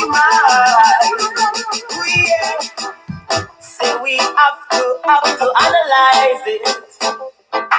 mind. Say we have to analyze it.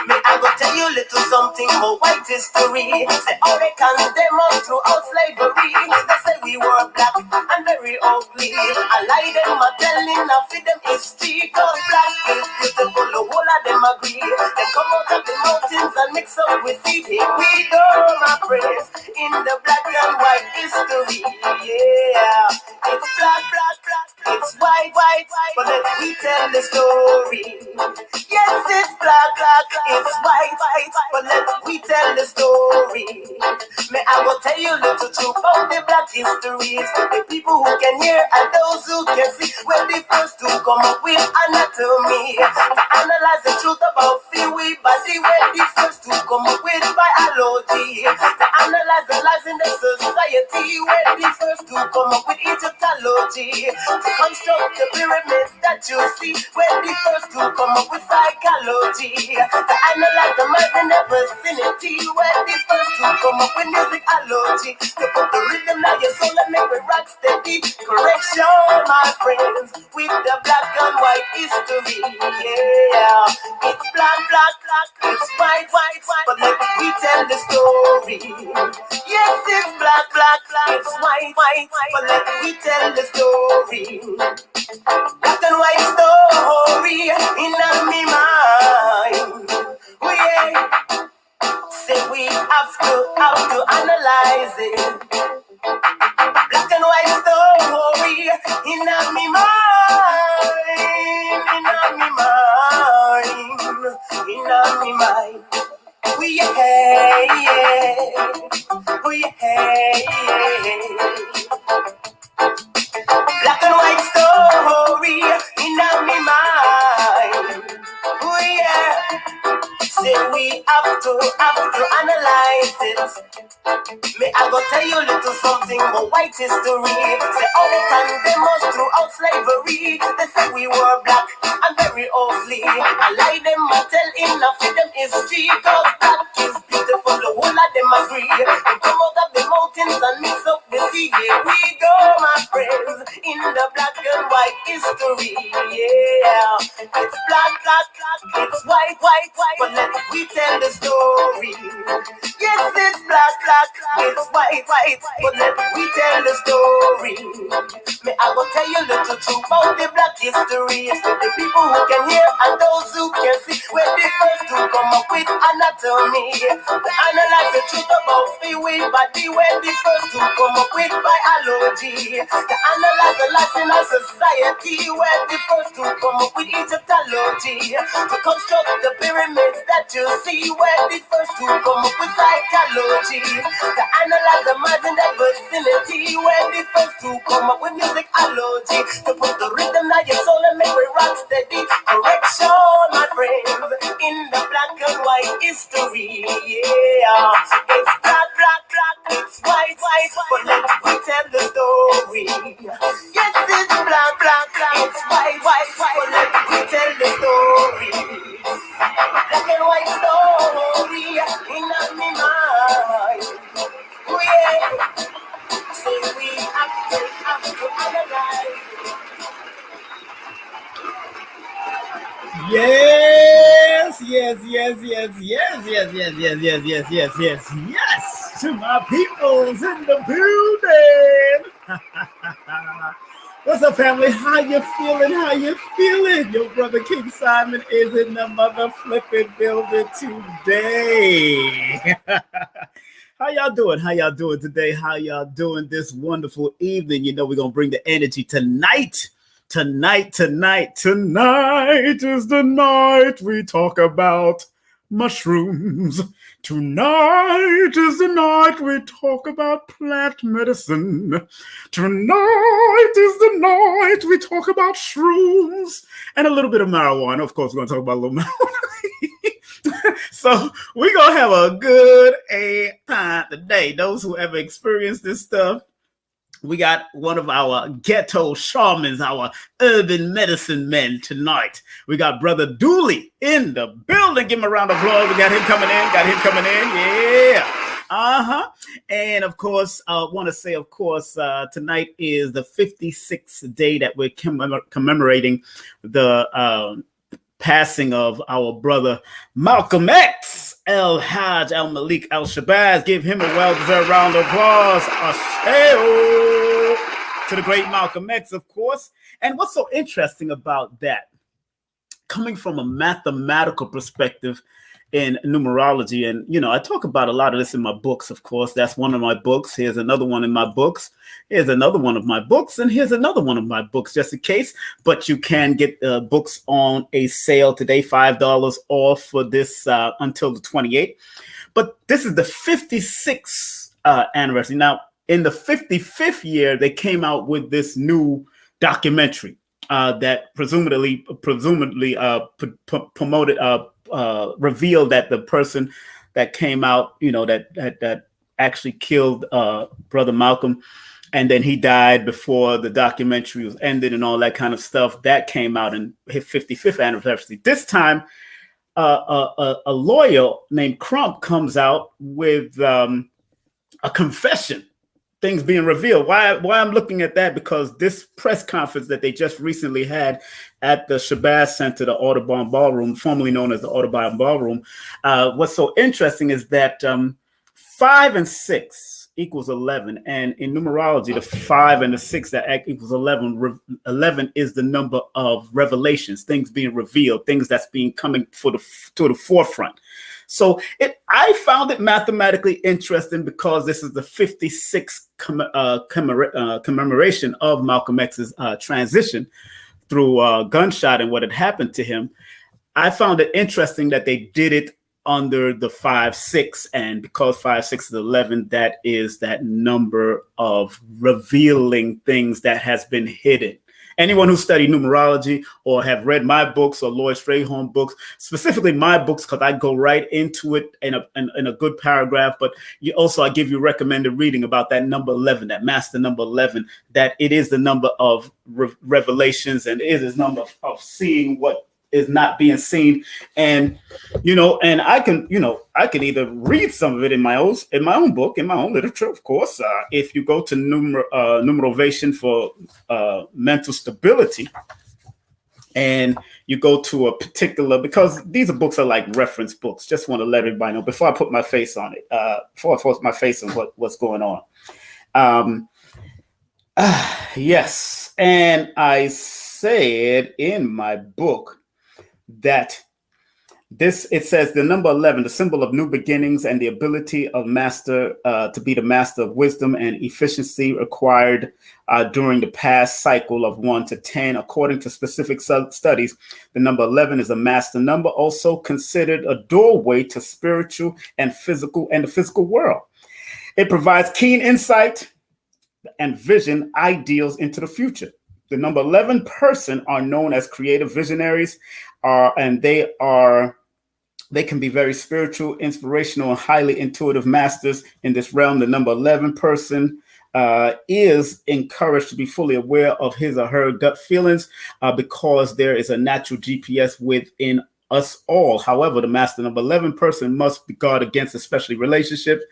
Me, I go tell you little something about white history. Say how they condemn us throughout slavery. They say we were black and very ugly. I lie them, I telling, I feed them history. Cause black is beautiful, the whole of them agree. They come out of the mountains and mix up with it. Here we go, my friends, in the black and white history. Yeah, it's black, black, black. It's white, white, white. But let me tell the story. Yes, it's black, black, it's white, white, but let me tell the story. May I will tell you little truth about the black histories. The people who can hear and those who can see. We're the first to come up with anatomy. To analyze the truth about we body. We're the first to come up with biology. To analyze the lies in the society. We're the first to come up with Egyptology. To construct the pyramids that you see. We're the first to come up with psychology. To analyze the minds in the vicinity. We're the first to come up with musicology. To put the rhythm on your soul and make it rock steady. Correction, my friends, with the black and white history. Yeah, it's black, black, black, it's white, white, white. But let me tell the story. Yes, it's black, black, black, it's white, white, white. But let me tell the story. Black and white story in my mind. Oh yeah. Say we have to analyze it. Black and white story in my mind. In my mind. In my mind. We hey, we hey. Black and white story in my mind. Oh yeah. Say we have to analyze it. May I go tell you little something about white history. Say all they condemn us throughout slavery. They say we were black and very ugly. I lie them, I tell enough of them history. Cause black is beautiful, the whole of them agree. They come out of the mountains and mix up the sea. Here we go, my friends, in the black and white history. Yeah, it's black, black, black, it's white, white, white. But let me tell the story. Yes, it's black, black, it's white, white. But let me tell the story. May I go tell you little truth about the black history. So the people who can hear and those who can see. We're the first to come up with anatomy. To analyze the truth about the way body. We're the first to come up with biology. To analyze the life in our society. We're the first to come up with Egyptology. To construct the pyramids that you see. We're the first to come up with psychology. To analyze the minds in the vicinity. We're the first to come up with musicology. To put the rhythm on your soul and make it rock steady. Correction, my friends, in the black and white history. Yeah, it's black, black, black, it's white, white, but let me tell the story. Yes, it's black, black, black, it's white, white, white, but let me tell the story. Black and white story in my mind. Oh yeah, say we have to analyze. Yes, yes, yes, yes, yes, yes, yes, yes, yes, yes, yes, yes, yes, to my peoples in the building. What's up, family? How you feeling? How you feeling? Your brother King Simon is in the mother flipping building today. How y'all doing? How y'all doing today? How y'all doing this wonderful evening? You know we're going to bring the energy tonight. Tonight is the night we talk about mushrooms. Tonight is the night we talk about plant medicine. Tonight is the night we talk about shrooms and a little bit of marijuana. Of course, we're going to talk about a little marijuana. So we're going to have a good time today. Those who ever experienced this stuff, we got one of our ghetto shamans, our urban medicine men tonight. We got Brother DULI in the building. Give him a round of applause. We got him coming in. Yeah. And of course, I want to say, of course, tonight is the 56th day that we're commemorating the passing of our brother Malcolm X, El Hajj Al Malik Al Shabazz. Give him a well-deserved round of applause. Asheo to the great Malcolm X, of course. And what's so interesting about that, coming from a mathematical perspective in numerology, and I talk about a lot of this in my books, of course. That's one of my books. Here's another one in my books. Here's another one of my books, and here's another one of my books, just in case. But you can get books on a sale today, $5 off for this until the 28th. But this is the 56th anniversary. Now, in the 55th year, they came out with this new documentary that presumably promoted. Revealed that the person that came out, that actually killed Brother Malcolm, and then he died before the documentary was ended and all that kind of stuff, that came out in his 55th anniversary. This time, a lawyer named Crump comes out with a confession. Things being revealed. Why I'm looking at that? Because this press conference that they just recently had at the Shabazz Center, the Audubon Ballroom, formerly known as the Audubon Ballroom, what's so interesting is that 5 and 6 equals 11, and in numerology, the 5 and the 6 that equals 11. 11 is the number of revelations, things being revealed, things that's being coming to the forefront. So I found it mathematically interesting because this is the 56th commemoration of Malcolm X's transition through gunshot and what had happened to him. I found it interesting that they did it under the 5-6, and because 5-6 is 11, that is that number of revealing things that has been hidden. Anyone who studied numerology or have read my books or Lloyd Strayhorn books, specifically my books, because I go right into it in a good paragraph, but I give you recommended reading about that number 11, that master number 11, that it is the number of revelations, and it is the number of seeing what is not being seen. And and I can either read some of it in my own book, in my own literature, of course. If you go to Numerovation for mental stability, and you go to a particular, because these books are like reference books, just want to let everybody know before I put my face on it, before I put my face on what's going on. Yes, and I said in my book that it says the number 11, the symbol of new beginnings and the ability of master to be the master of wisdom and efficiency required during the past cycle of 1 to 10. According to specific studies, the number 11 is a master number, also considered a doorway to spiritual and the physical world. It provides keen insight and vision ideals into the future. The number 11 person are known as creative visionaries, and they can be very spiritual, inspirational, and highly intuitive masters in this realm. The number 11 person is encouraged to be fully aware of his or her gut feelings because there is a natural GPS within us all. However, the master number 11 person must be guard against, especially relationships.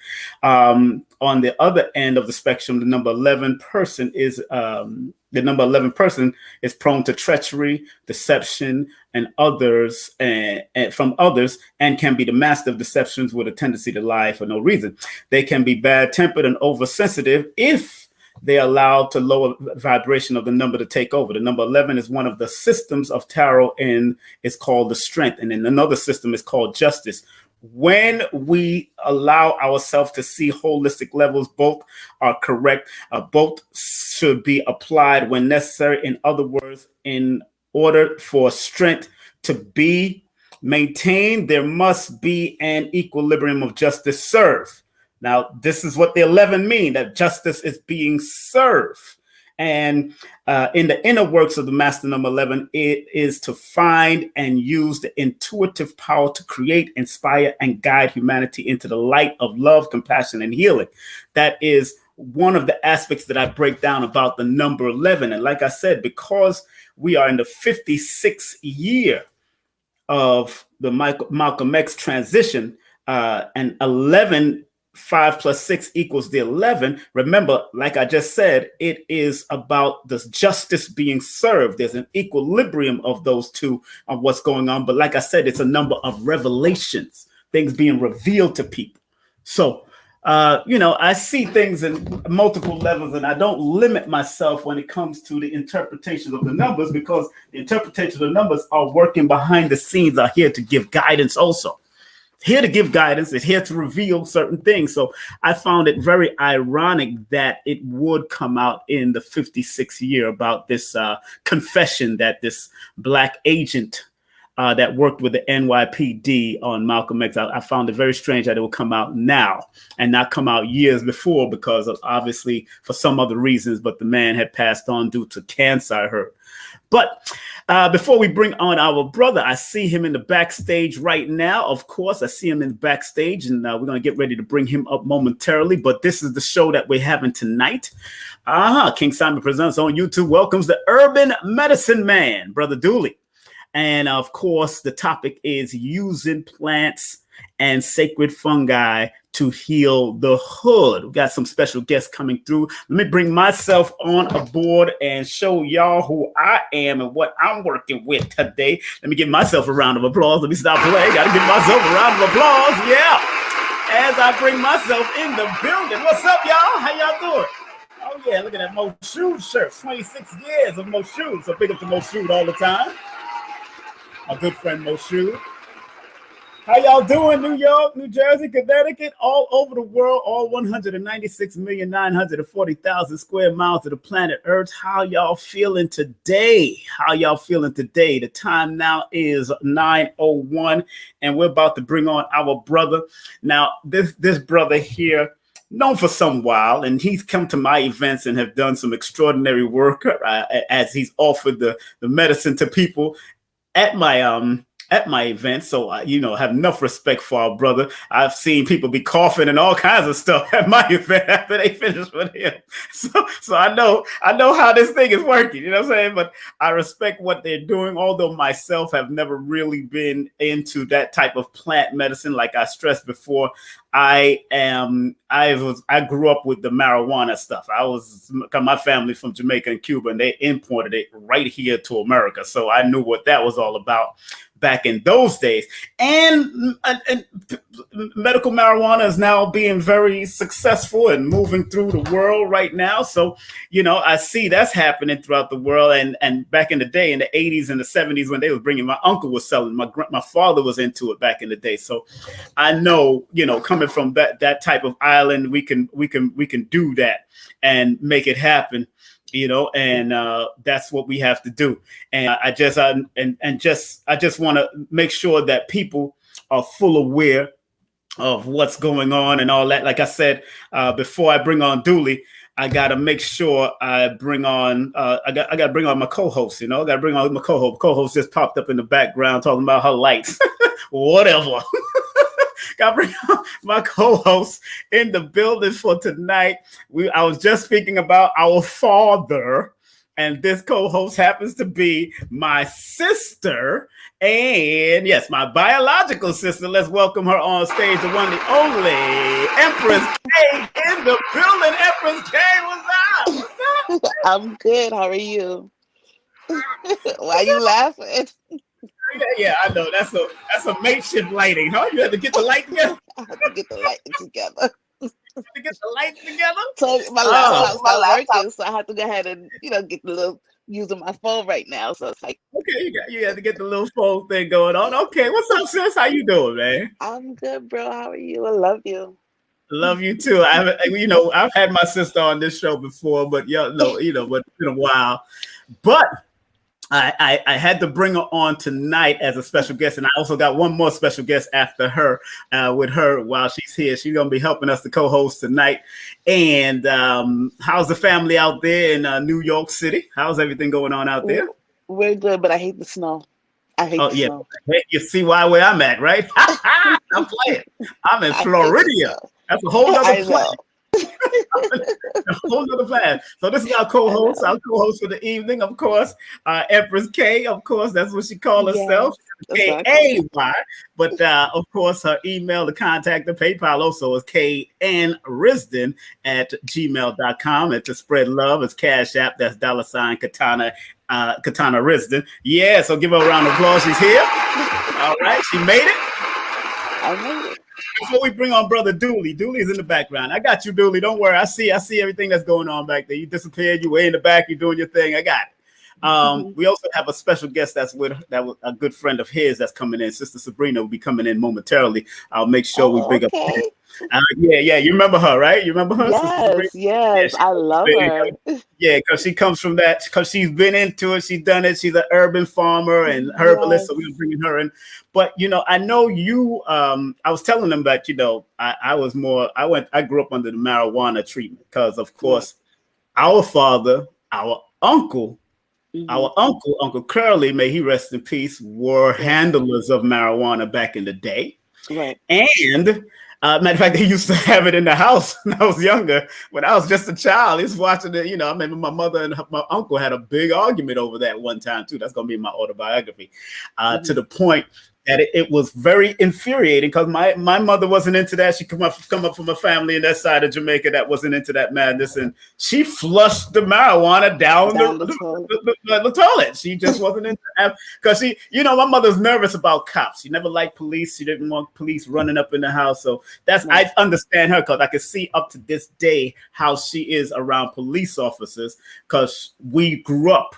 On the other end of the spectrum, the number 11 person is prone to treachery, deception, and others, and from others, and can be the master of deceptions with a tendency to lie for no reason. They can be bad-tempered and oversensitive if they allow the lower vibration of the number to take over. The number 11 is one of the systems of tarot, and it's called the strength. And then another system is called justice. When we allow ourselves to see holistic levels, both are correct. Both should be applied when necessary. In other words, in order for strength to be maintained, there must be an equilibrium of justice served. Now, this is what the 11 mean, that justice is being served. And in the inner works of the master number 11, it is to find and use the intuitive power to create, inspire, and guide humanity into the light of love, compassion, and healing. That is one of the aspects that I break down about the number 11. And like I said, because we are in the 56th year of the Malcolm X transition, and 11 5 plus 6 equals the 11. Remember, like I just said, it is about the justice being served. There's an equilibrium of those two of what's going on. But like I said, it's a number of revelations, things being revealed to people. So, I see things in multiple levels, and I don't limit myself when it comes to the interpretations of the numbers, because the interpretations of the numbers are working behind the scenes, are here to give guidance also. Here to give guidance, it's here to reveal certain things. So I found it very ironic that it would come out in the 56th year about this confession that this Black agent that worked with the NYPD on Malcolm X. I found it very strange that it would come out now and not come out years before, because of, obviously for some other reasons, but the man had passed on due to cancer, I heard. But before we bring on our brother, I see him in the backstage right now. Of course, I see him in the backstage, and we're going to get ready to bring him up momentarily. But this is the show that we're having tonight. King Simon Presents on YouTube welcomes the Urban Medicine Man, Brother DULI. And of course, the topic is using plants and sacred fungi to heal the hood. We got some special guests coming through. Let me bring myself on aboard and show y'all who I am and what I'm working with today. Let me give myself a round of applause. Let me stop playing. Got to give myself a round of applause. Yeah. As I bring myself in the building. What's up, y'all? How y'all doing? Oh, yeah. Look at that Mo Shoot shirt. 26 years of Mo Shoot. So big up to Mo Shoot all the time. My good friend Mo Shoot. How y'all doing? New York, New Jersey, Connecticut, all over the world, all 196,940,000 square miles of the planet Earth. How y'all feeling today? The time now is 9:01, and we're about to bring on our brother. Now, this brother here, known for some while, and he's come to my events and have done some extraordinary work as he's offered the medicine to people at my event. So have enough respect for our brother. I've seen people be coughing and all kinds of stuff at my event after they finish with him. So I know how this thing is working, you know what I'm saying? But I respect what they're doing, although myself have never really been into that type of plant medicine. Like I stressed before, I grew up with the marijuana stuff. My family from Jamaica and Cuba, and they imported it right here to America. So I knew what that was all about back in those days. And medical marijuana is now being very successful and moving through the world right now. So, I see that's happening throughout the world. And back in the day, in the 80s and the 70s, when they were bringing, my uncle was selling, my father was into it back in the day. So I know, coming from that type of island, we can do that and make it happen. And that's what we have to do. And I just want to make sure that people are full aware of what's going on and all that. Like I said, before I bring on DULI, I got to make sure I bring on, I got to bring on my co-host, I got to bring on my co-host. Co-host just popped up in the background talking about her lights, whatever. Got to bring on my co-host in the building for tonight. I was just speaking about our father, and this co-host happens to be my sister, and yes, my biological sister. Let's welcome her on stage, the one, the only Empress K in the building. Empress K, what's up? I'm good. How are you? Why are you laughing? Yeah, I know. That's a makeshift lighting, huh? You have to get the light together. I have to get the lighting together. So my laptop's not working, so I have to go ahead and get the little using my phone right now. So it's like, okay, you have to get the little phone thing going on. Okay, what's up, sis? How you doing, man? I'm good, bro. How are you? I love you. Love you too. I've had my sister on this show before, but but it's been a while. But I had to bring her on tonight as a special guest, and I also got one more special guest after her, with her while she's here. She's going to be helping us to co-host tonight. And how's the family out there in New York City? How's everything going on out there? We're good, but I hate the snow. I hate the snow. You see where I'm at, right? I'm playing. I'm in Florida. That's a whole other planet. A whole other plan. So this is our co-host for the evening, of course. Empress K, of course, that's what she calls herself. K-A-Y. But of course, her email, the contact, the PayPal also is knrisden@gmail.com. And to spread love, it's Cash App. That's $ Katana Risden. Yeah, so give her a round of applause. She's here. All right, she made it. I made it. Before we bring on brother Dooley, Dooley's in the background. I got you, Dooley. Don't worry. I see everything that's going on back there. You disappeared. You way in the back. You're doing your thing. I got it. We also have a special guest that was a good friend of his that's coming in. Sister Sabrina will be coming in momentarily. I'll make sure we big up. Yeah. You remember her, right? You remember her? Yes. I love her. Yeah, because she comes from that. Because she's been into it. She's done it. She's an urban farmer and herbalist. So we're bringing her in. But I know you. I was telling them that I grew up under the marijuana treatment because, of course, our father, our uncle. Our Uncle Curly, may he rest in peace, were handlers of marijuana back in the day. Right. And matter of fact, they used to have it in the house when I was younger. When I was just a child, he was watching it. I remember my mother and my uncle had a big argument over that one time too. That's going to be in my autobiography. To the point that it was very infuriating because my mother wasn't into that. She come up from a family in that side of Jamaica that wasn't into that madness, and she flushed the marijuana down the toilet. She just wasn't into that because my mother's nervous about cops. She never liked police. She didn't want police running up in the house. So I understand her because I can see up to this day how she is around police officers because we grew up.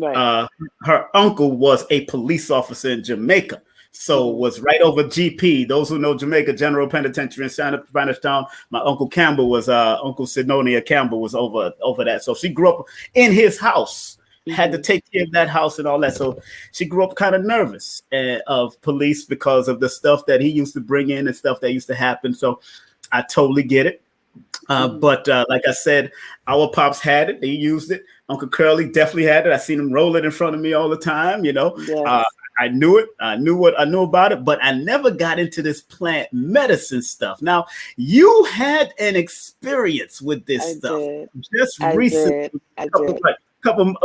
Right. Her uncle was a police officer in Jamaica, so was right over GP. Those who know Jamaica, General Penitentiary in Spanish Town. My Uncle Campbell was Uncle Sidonia Campbell was over that. So she grew up in his house, had to take care of that house and all that. So she grew up kind of nervous of police because of the stuff that he used to bring in and stuff that used to happen. So I totally get it. But like I said, our pops had it. He used it. Uncle Curly definitely had it. I seen him roll it in front of me all the time. Yes. I knew it. I knew about it, but I never got into this plant medicine stuff. Now, you had an experience with this stuff just recently. I did. A couple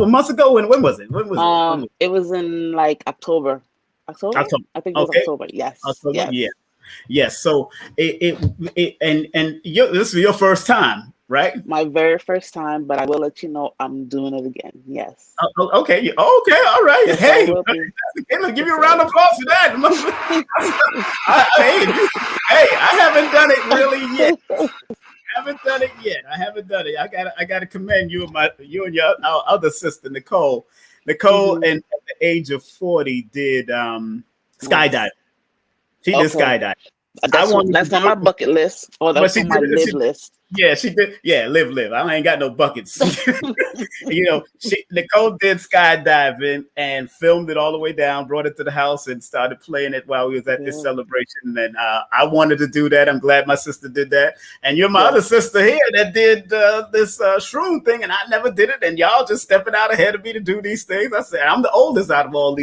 months ago. When was it? It was in like October. October? I think it was October. Yes. October, yes. Yes. So this is your first time, right? My very first time, but I will let you know I'm doing it again. Yes. Okay. All right. Yes, hey, look, give you a round of applause for that. I haven't done it really yet. I haven't done it. I gotta commend you and our other sister Nicole. Nicole, and at the age of 40, did skydiving. She did skydiving. That's on my bucket list, or that's on my live list. Yeah, she did. Yeah, live. I ain't got no buckets. Nicole did skydiving and filmed it all the way down, brought it to the house, and started playing it while we was at this celebration. And I wanted to do that. I'm glad my sister did that. And you're my other sister here that did this shroom thing, and I never did it. And y'all just stepping out ahead of me to do these things. I said, I'm the oldest out of all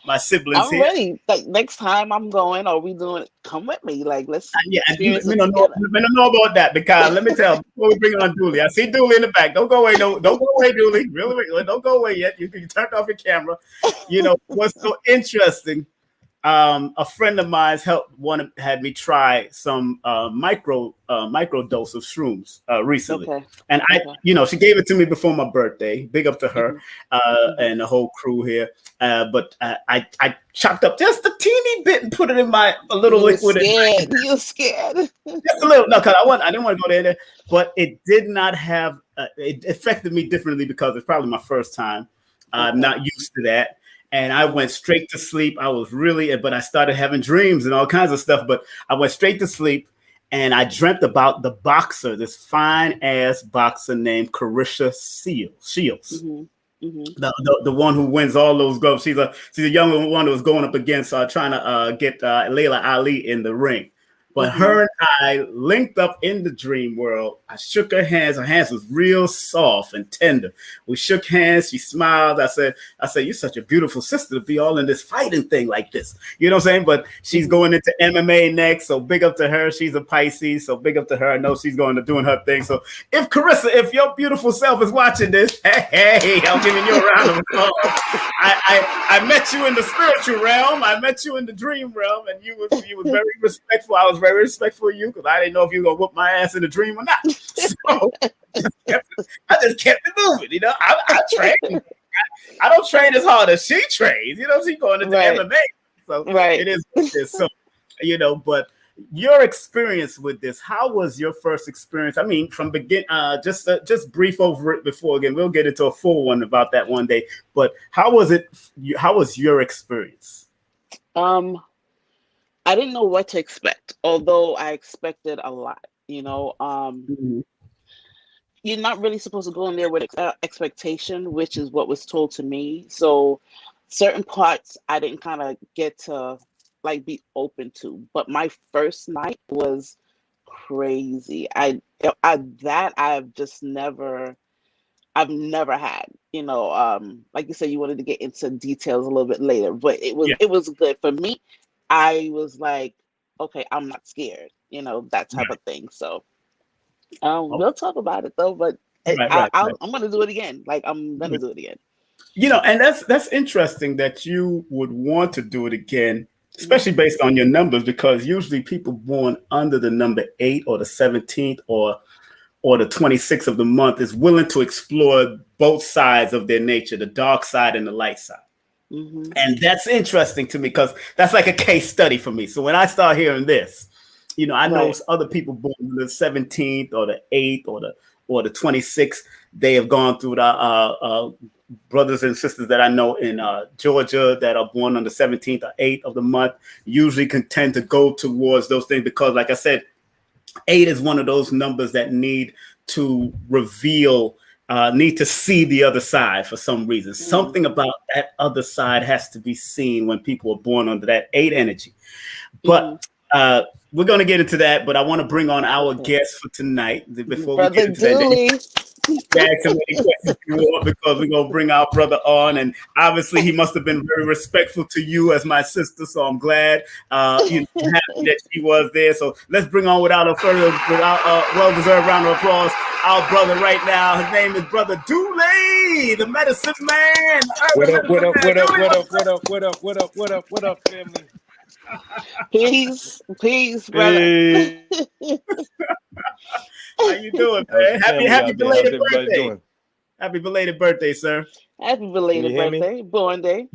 my siblings I'm here. ready. Like next time I'm going, or we doing it, come with me. Like let's. I don't know about that because let me tell you, before we bring on Dooley, I see Dooley in the back. Don't go away, don't go away, Dooley. Really, don't go away yet. You turned off your camera. What's so interesting? A friend of mine had me try some micro dose of shrooms recently, and she gave it to me before my birthday. Big up to her and the whole crew here. But I chopped up just a teeny bit and put it in a little liquid. You're scared. Just a little. No, because I didn't want to go there. But it did not have. It affected me differently because it's probably my first time. I'm not used to that. And I went straight to sleep. But I started having dreams and all kinds of stuff. But I went straight to sleep, and I dreamt about the boxer, this fine ass boxer named Carisha Shields. The one who wins all those goals. She's a young one who was going up against trying to get Layla Ali in the ring. But her and I linked up in the dream world. I shook her hands. Her hands was real soft and tender. We shook hands. She smiled. I said, you're such a beautiful sister to be all in this fighting thing like this. You know what I'm saying? But she's going into MMA next. So big up to her. She's a Pisces. So big up to her. I know she's going to doing her thing. So if Carissa, if your beautiful self is watching this, hey, I'm giving you a round of applause. I met you in the spiritual realm. I met you in the dream realm, and you was very respectful. I was very respectful of you because I didn't know if you were gonna whoop my ass in the dream or not. So I just kept it moving. You know, I train. I don't train as hard as she trains. You know, she's going into MMA. So it is what it is. So, you know, but your experience with this, how was your first experience? I mean, from begin, just brief over it before. Again, we'll get into a full one about that one day. But how was it? How was your experience? I didn't know what to expect, although I expected a lot. You know, you're not really supposed to go in there with expectation, which is what was told to me. So certain parts I didn't kind of get to like be open to. But my first night was crazy. I've never had. You know, like you said, you wanted to get into details a little bit later, but it was good for me. I was like, okay, I'm not scared, you know, that type of thing. So we'll talk about it though, but I'm going to do it again. Like, I'm going to do it again. You know, and that's interesting that you would want to do it again, especially based on your numbers, because usually people born under the number 8 or the 17th or the 26th of the month is willing to explore both sides of their nature, the dark side and the light side. And that's interesting to me because that's like a case study for me. So when I start hearing this, you know, I know other people born on the 17th or the 8th or the 26th. They have gone through the brothers and sisters that I know in Georgia that are born on the 17th or 8th of the month usually can tend to go towards those things because, like I said, 8 is one of those numbers that need to reveal. Need to see the other side for some reason. Something about that other side has to be seen when people are born under that 8 energy. But we're going to get into that. But I want to bring on our guest for tonight before we get into that. Ask him any questions you want because we're gonna bring our brother on, and obviously he must have been very respectful to you as my sister. So I'm glad, happy that she was there. So let's bring on without well-deserved round of applause our brother right now. His name is Brother DULI, the medicine man. What up, family? Peace, brother. Hey. How you doing, man? Happy belated birthday. Happy belated birthday, sir. Happy belated birthday. Born day.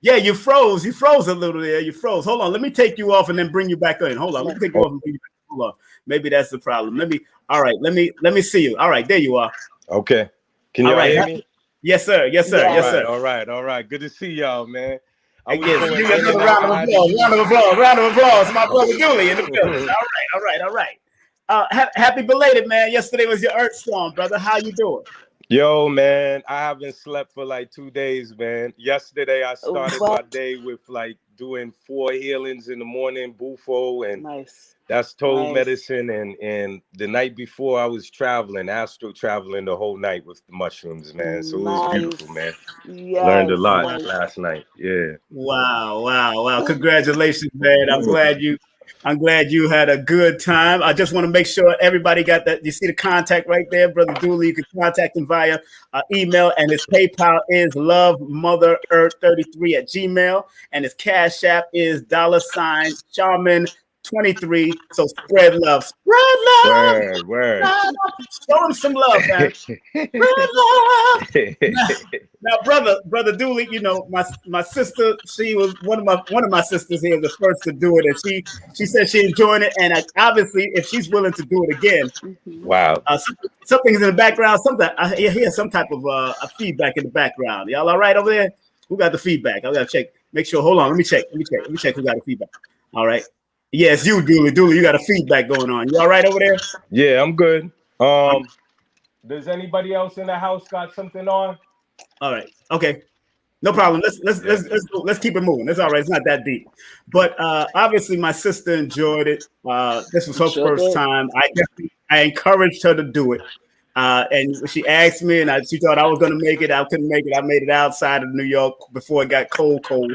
You froze. You froze a little there. You froze. Hold on. Let me take you off and then bring you back in. Hold on. Let me take you off and bring you back. Hold on. Maybe that's the problem. Let me see you. All right, there you are. Okay. Can you hear me? Yes, sir. Yes, sir. Yes, sir. All right. Good to see y'all, man. Round of applause. My brother DULI in the building. All right. Happy belated, man. Yesterday was your Earth storm, brother. How you doing? Yo, man, I haven't slept for like 2 days, man. Yesterday, I started my day with like doing 4 healings in the morning, Bufo, and that's toad medicine. And the night before, I was astro traveling the whole night with the mushrooms, man. So it was beautiful, man. Yes, learned a lot last night. Yeah. Wow. Congratulations, man. I'm glad you had a good time. I just want to make sure everybody got that. You see the contact right there, Brother DULI. You can contact him via email, and his PayPal is lovemother33@gmail, and his Cash App is $Charmin23. So spread love. Word. Show him some love, man. Spread love. Now, brother DULI, you know, my sister, she was one of my sisters here, the first to do it, and she said she enjoyed it, and obviously, if she's willing to do it again, wow. Something's in the background. I hear some type of a feedback in the background. Y'all all right over there? Who got the feedback? I gotta check. Make sure. Hold on. Let me check who got the feedback. All right. Yes, you, DULI. DULI, you got a feedback going on. You all right over there? Yeah, I'm good. Does anybody else in the house got something on? All right. Okay. No problem. Let's keep it moving. It's all right. It's not that deep. But obviously, my sister enjoyed it. This was her first time. I encouraged her to do it. And she asked me, and she thought I was going to make it. I couldn't make it. I made it outside of New York before it got cold. So,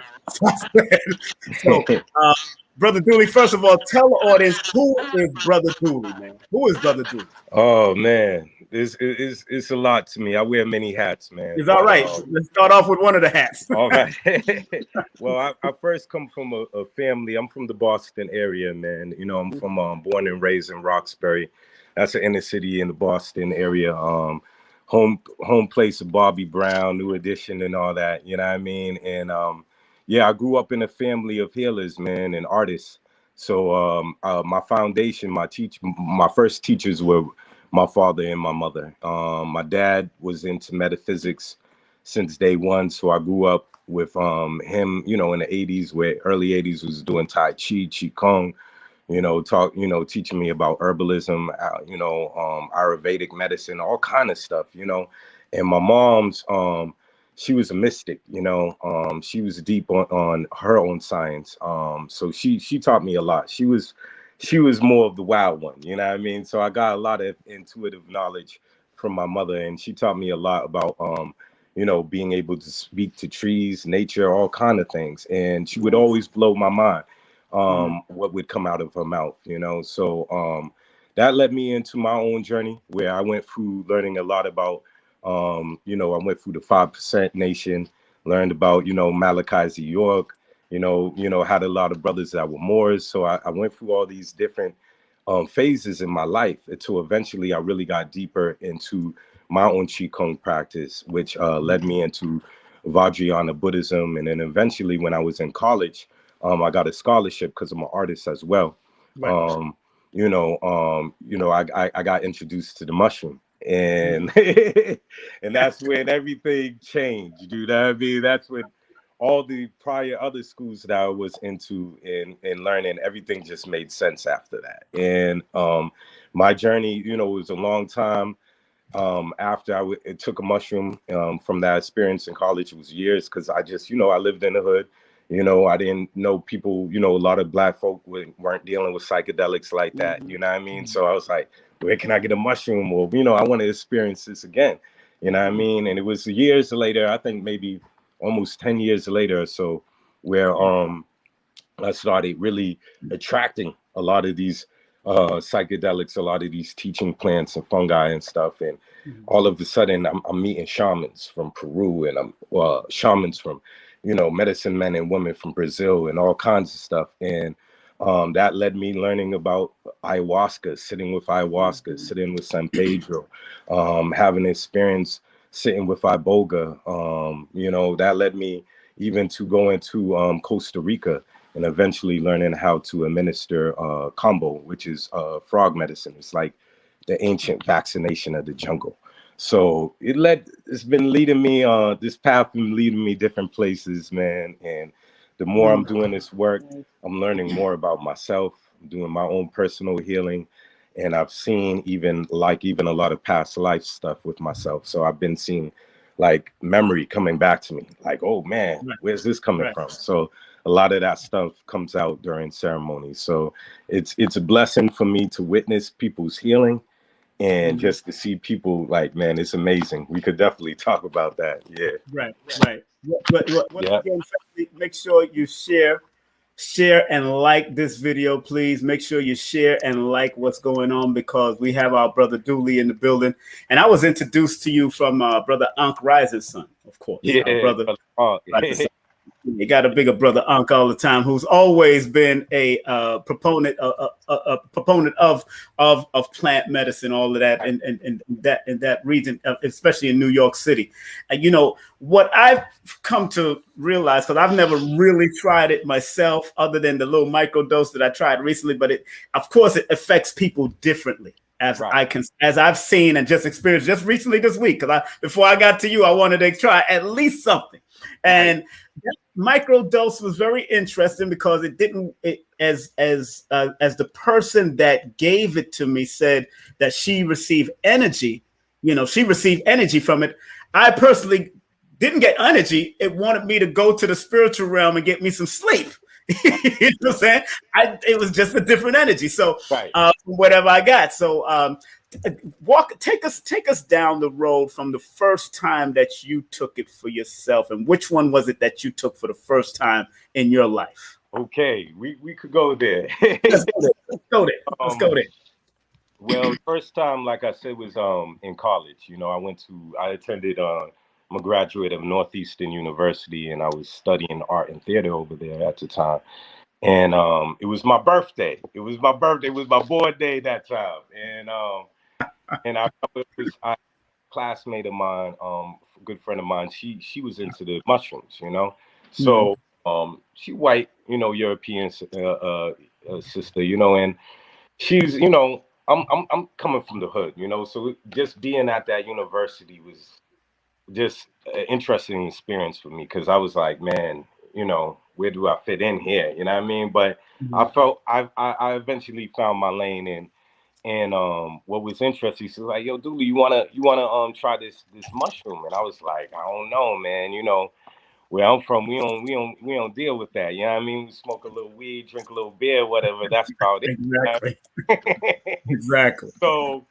Brother DULI, first of all, tell the audience, who is Brother DULI, man? Who is Brother DULI? Oh, man. It's a lot to me. I wear many hats, man. It's all right. Let's start off with one of the hats. All right. Well, I first come from a family. I'm from the Boston area, man. You know, I'm from born and raised in Roxbury. That's an inner city in the Boston area. Home place of Bobby Brown, New Edition, and all that. You know what I mean? And yeah, I grew up in a family of healers, man, and artists. So my foundation, my first teachers were my father and my mother. My dad was into metaphysics since day one. So I grew up with him, you know, in the 80s, early 80s was doing Tai Chi, Qigong, teaching me about herbalism, Ayurvedic medicine, all kind of stuff, you know. And my mom's, she was a mystic, you know. She was deep on her own science. So she taught me a lot. She was more of the wild one, you know what I mean? So I got a lot of intuitive knowledge from my mother, and she taught me a lot about, being able to speak to trees, nature, all kind of things. And she would always blow my mind, what would come out of her mouth, you know? So that led me into my own journey where I went through learning a lot about, I went through the 5% Nation, learned about, Malachi Z. York, had a lot of brothers that were Moors. So I went through all these different phases in my life until eventually I really got deeper into my own Qigong practice, which led me into Vajrayana Buddhism. And then eventually when I was in college, I got a scholarship because I'm an artist as well. Right. I got introduced to the mushroom. And and that's when everything changed, you know what I mean? That's when all the prior other schools that I was into and learning, everything just made sense after that. And my journey, was a long time. After I took a mushroom from that experience in college, it was years because I just, I lived in the hood. I didn't know people, a lot of Black folk weren't dealing with psychedelics like that. You know what I mean? So I was like, where can I get a mushroom? Or, I want to experience this again. You know what I mean? And it was years later, I think maybe almost 10 years later or so, where I started really attracting a lot of these psychedelics, a lot of these teaching plants and fungi and stuff. And all of a sudden I'm meeting shamans from Peru, and I'm shamans from, medicine men and women from Brazil and all kinds of stuff. And that led me learning about ayahuasca, sitting with ayahuasca, sitting with San Pedro, having experience sitting with Iboga. That led me even to go into Costa Rica and eventually learning how to administer combo, which is frog medicine. It's like the ancient vaccination of the jungle. So it's been leading me on this path, been leading me different places, man. And the more I'm doing this work, I'm learning more about myself. I'm doing my own personal healing. And I've seen even a lot of past life stuff with myself. So I've been seeing like memory coming back to me, like, oh man, where's this coming from? So a lot of that stuff comes out during ceremonies. So it's a blessing for me to witness people's healing and just to see people like, man, it's amazing. We could definitely talk about that. Yeah. Right. Again, make sure you share and like this video, please. Make sure you share and like what's going on, because we have our brother DULI in the building. And I was introduced to you from brother Ankh Rise's son, of course. Yeah, brother. You got a bigger brother Ankh all the time, who's always been a proponent of plant medicine, all of that, in that region, especially in New York City. And what I've come to realize, because I've never really tried it myself, other than the little microdose that I tried recently, but it affects people differently. As I've seen and just experienced just recently this week, because before I got to you, I wanted to try at least something. And that microdose was very interesting because as the person that gave it to me said that she received energy, she received energy from it. I personally didn't get energy. It wanted me to go to the spiritual realm and get me some sleep. You know what I'm saying? It was just a different energy. So whatever I got. So take us down the road from the first time that you took it for yourself, and which one was it that you took for the first time in your life? Okay, we could go there. Let's go there. Well, first time, like I said, was in college. You know, I attended I'm a graduate of Northeastern University, and I was studying art and theater over there at the time. And it was my birthday. It was my born day that time. And I was a classmate of mine, a good friend of mine. She was into the mushrooms, you know. So she white, you know, European sister, you know, and she's, you know, I'm coming from the hood, you know. So just being at that university was just an interesting experience for me, because I was like, man, you know, where do I fit in here? You know what I mean? But I felt I eventually found my lane in. And what was interesting, she's like, yo, DULI, you wanna try this mushroom? And I was like, I don't know, man. You know, where I'm from, we don't deal with that. You know what I mean? We smoke a little weed, drink a little beer, whatever. That's about it. Exactly. Exactly. So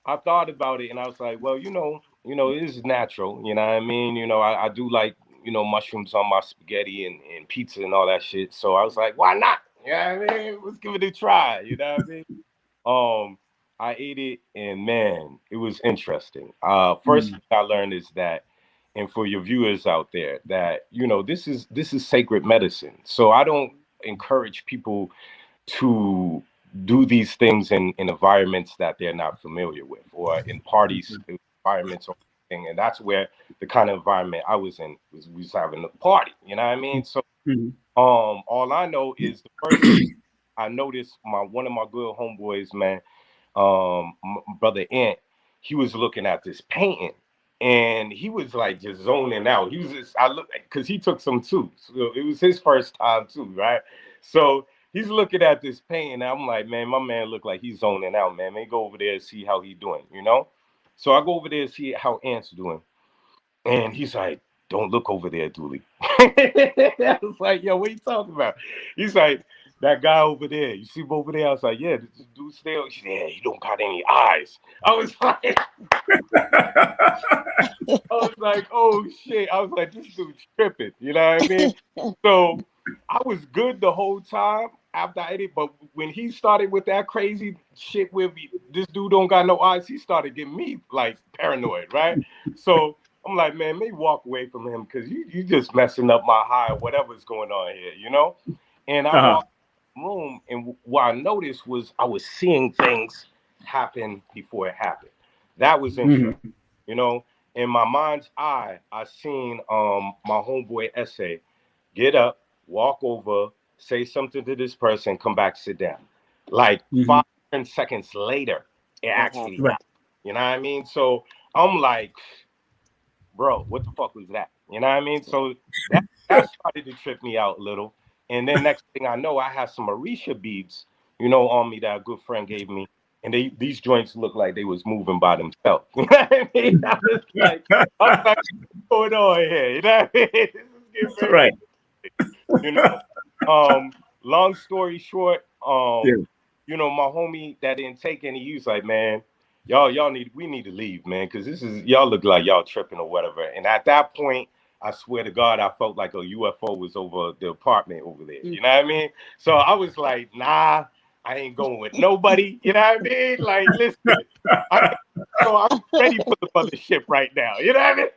I thought about it, and I was like, well, you know, it is natural. You know what I mean? You know, I do like, you know, mushrooms on my spaghetti and pizza and all that shit. So I was like, why not? You know what I mean? Let's give it a try. You know what I mean? I ate it, and man, it was interesting. First thing I learned is that, and for your viewers out there, that, you know, this is sacred medicine. So I don't encourage people to do these things in environments that they're not familiar with, or in parties, environments, or anything. And that's where the kind of environment I was in we was having a party. You know what I mean? So all I know is the first thing I noticed, one of my good homeboys, man, brother Ant, he was looking at this painting, and he was like just zoning out. He was just, I look, because he took some too, so it was his first time too, right? So he's looking at this painting, and I'm like, man, my man looked like he's zoning out, man. Let me go over there and see how he doing, you know? So I go over there and see how Ant's doing, and he's like, don't look over there, DULI. I was like, yo, what are you talking about? He's like, that guy over there, you see him over there? I was like, yeah, this dude still, yeah, he don't got any eyes. I was like, oh shit. I was like, this dude's tripping, you know what I mean? So I was good the whole time after I ate it, but when he started with that crazy shit with this dude don't got no eyes, he started getting me like paranoid, right? So I'm like, man, maybe walk away from him, because you just messing up my high or whatever's going on here, you know? And I walked in the room, and what I noticed was I was seeing things happen before it happened. That was interesting, you know? In my mind's eye, I seen my homeboy Essay get up, walk over, say something to this person, come back, sit down. Like 5 seconds later, it actually happened. You know what I mean? So I'm like, bro, what the fuck was that? You know what I mean? So that started to trip me out a little. And then next thing I know, I had some Orisha beads, you know, on me that a good friend gave me. And these joints looked like they was moving by themselves. You know what I mean? I was like, what's going on here? You know what I mean? This is getting very you know. Long story short, you know, my homie that didn't take any, he was like, man, we need to leave, man, because this is, y'all look like y'all tripping or whatever. And at that point, I swear to God, I felt like a UFO was over the apartment over there. You know what I mean? So I was like, nah, I ain't going with nobody. You know what I mean? Like, listen, I'm ready for the mothership right now. You know what I mean?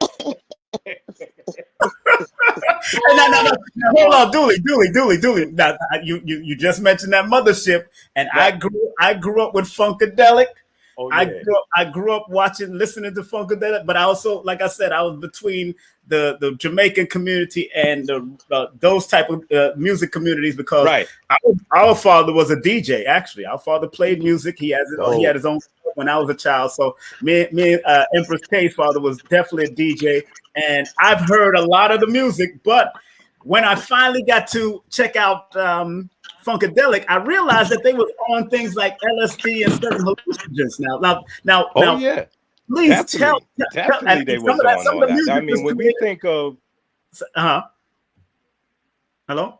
No. Hold on, DULI. Now, you just mentioned that mothership, and I grew up with Funkadelic. Oh, yeah. I grew up listening to Funkadelic, but I also, like I said, I was between the Jamaican community and those type of music communities, because our father was a DJ. Actually, our father played music. He had his own when I was a child. So me Empress K's father was definitely a DJ, and I've heard a lot of the music. But when I finally got to check out Funkadelic, I realized that they were on things like LSD and certain hallucinogens. Now, Please tell. Definitely they was on all that. I mean, when we think of... Hello?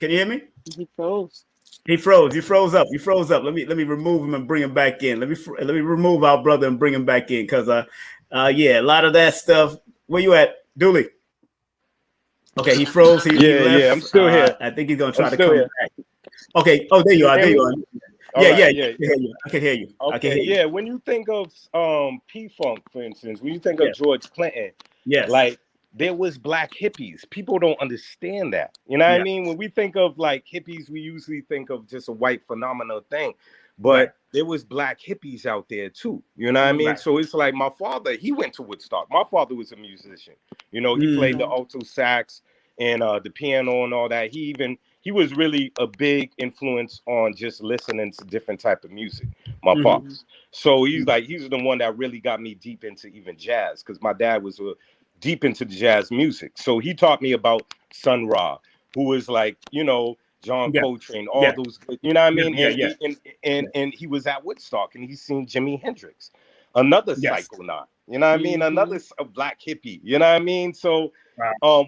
Can you hear me? He froze. He froze up. Let me remove him and bring him back in. Let me remove our brother and bring him back in, because yeah, a lot of that stuff. Where you at, DULI? Okay, he froze. He left. I'm still here. I think he's gonna try to come back. Okay. Oh, there you are. Yeah. I can hear you. Okay. Yeah. When you think of P-Funk, for instance, when you think of George Clinton, like, there was black hippies. People don't understand that. You know what I mean? When we think of like hippies, we usually think of just a white phenomenal thing. But there was black hippies out there too. You know what I mean? So it's like my father, he went to Woodstock. My father was a musician. You know, he played the alto sax and the piano and all that. He was really a big influence on just listening to different type of music, my pops. So he's the one that really got me deep into even jazz, because my dad was deep into the jazz music. So he taught me about Sun Ra, who was like, you know, John Coltrane, all those, you know what I mean? And he was at Woodstock and he's seen Jimi Hendrix, another psychonaut, you know what I mean? Another black hippie, you know what I mean? So I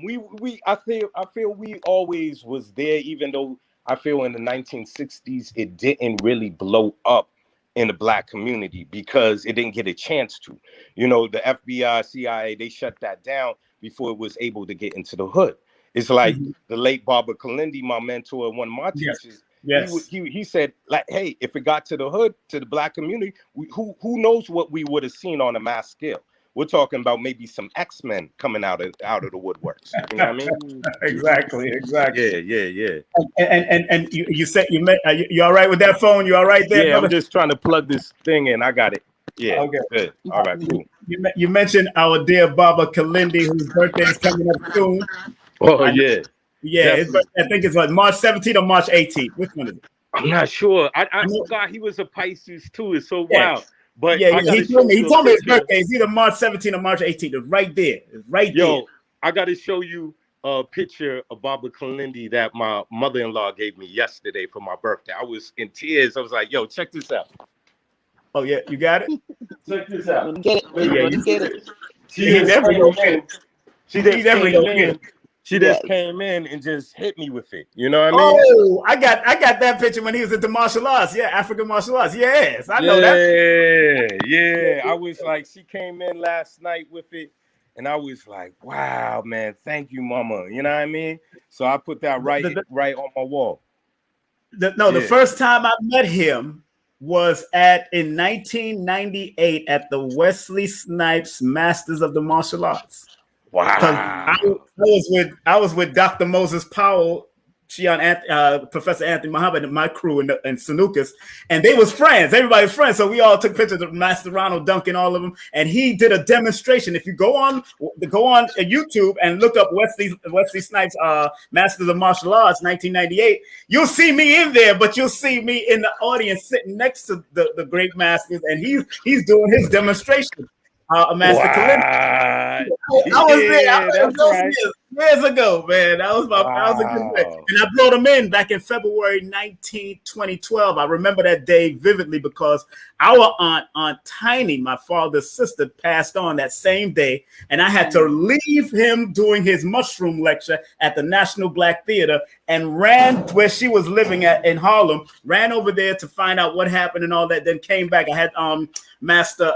feel we always was there, even though I feel in the 1960s, it didn't really blow up in the black community because it didn't get a chance to. You know, the FBI, CIA, they shut that down before it was able to get into the hood. It's like the late Baba Kalindi, my mentor, one of my teachers, he said, like, hey, if it got to the hood, to the black community, who knows what we would have seen on a mass scale. We're talking about maybe some X-Men coming out of the woodworks. You know what I mean? Exactly. Yeah. And you said you all right with that phone? You all right there? Yeah, brother? I'm just trying to plug this thing in. I got it. Yeah. Okay. Good. All right. Cool. You mentioned our dear Baba Kalindi, whose birthday is coming up soon. Oh yeah. Yeah. I think it's like March 17th or March 18th. Which one is it? I'm not sure. I forgot he was a Pisces too. It's so wild. But he told me his birthday is either March 17th or March 18th. It's right there. It's right there. Yo, I got to show you a picture of Baba Kalindi that my mother-in-law gave me yesterday for my birthday. I was in tears. I was like, yo, check this out. Oh, yeah. You got it? Check this out. Get it. She definitely She just came in and just hit me with it. You know what I mean? Oh, I got that picture when he was at the martial arts. Yeah, African martial arts. Yes, I know that. Yeah. I was like, she came in last night with it, and I was like, wow, man, thank you, mama. You know what I mean? So I put that right on my wall. The first time I met him was in 1998 at the Wesley Snipes Masters of the Martial Arts. Wow! I was with Dr. Moses Powell, Professor Anthony Muhammad, and my crew and Sanukas, and they was friends. Everybody was friends, so we all took pictures of Master Ronald Duncan, all of them, and he did a demonstration. If you go on YouTube and look up Wesley Snipes Masters of Martial Arts 1998, you'll see me in there, but you'll see me in the audience sitting next to the great masters, and he's doing his demonstration. Master Kalindi. I was there. Years ago, man. That was a good day. And I brought him in back in February 19, 2012. I remember that day vividly because our Aunt Tiny, my father's sister, passed on that same day, and I had to leave him doing his mushroom lecture at the National Black Theater and ran where she was living in Harlem, ran over there to find out what happened and all that, then came back. I had Master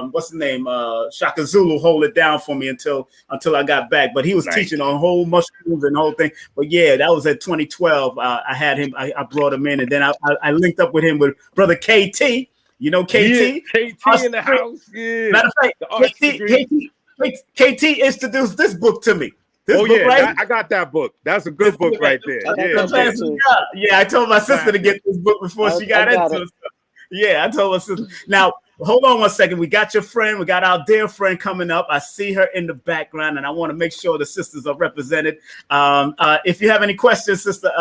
what's the name? Shaka Zulu hold it down for me until I got back. But he was teaching on whole mushrooms and the whole thing. But yeah, that was at 2012. I had him, I brought him in, and then I linked up with him with brother KT. You know KT? Yeah, KT in the house. Yeah. Matter of fact, KT introduced this book to me. I got that book. That's a good book right there. Yeah, I told my sister to get this book before she got into it. Yeah, I told my sister. Now, hold on one second. We got your friend. We got our dear friend coming up. I see her in the background, and I want to make sure the sisters are represented. If you have any questions, Sister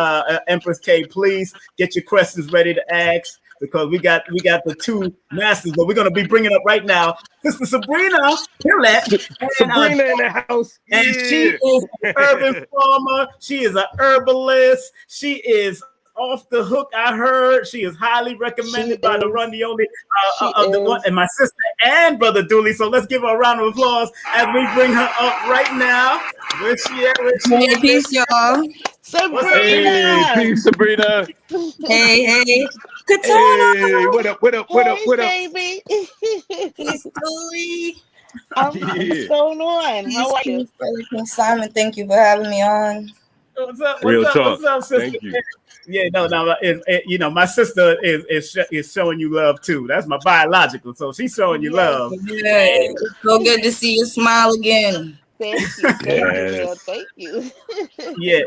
Empress K, please get your questions ready to ask, because we got the two masters, but we're going to be bringing up right now Sister Sabrina Sabrina in the house. And she is an urban farmer. She is an herbalist. She is off the hook. I heard she is highly recommended by the one, the only of the one, and my sister and brother DULI. So let's give her a round of applause as we bring her up right now. Where's she at? Hey, peace, y'all. Sabrina. Hey, peace, Sabrina. Hey. Katana. Hey, what up? Baby. Peace, DULI. What's going on? How are you? Simon, thank you for having me on. What's up? Real talk. What's up, sister? Thank you. Yeah, no. You know, my sister is showing you love too. That's my biological, so she's showing you love. Yeah. It's so good to see you smile again. Thank you. Thank you. Yeah.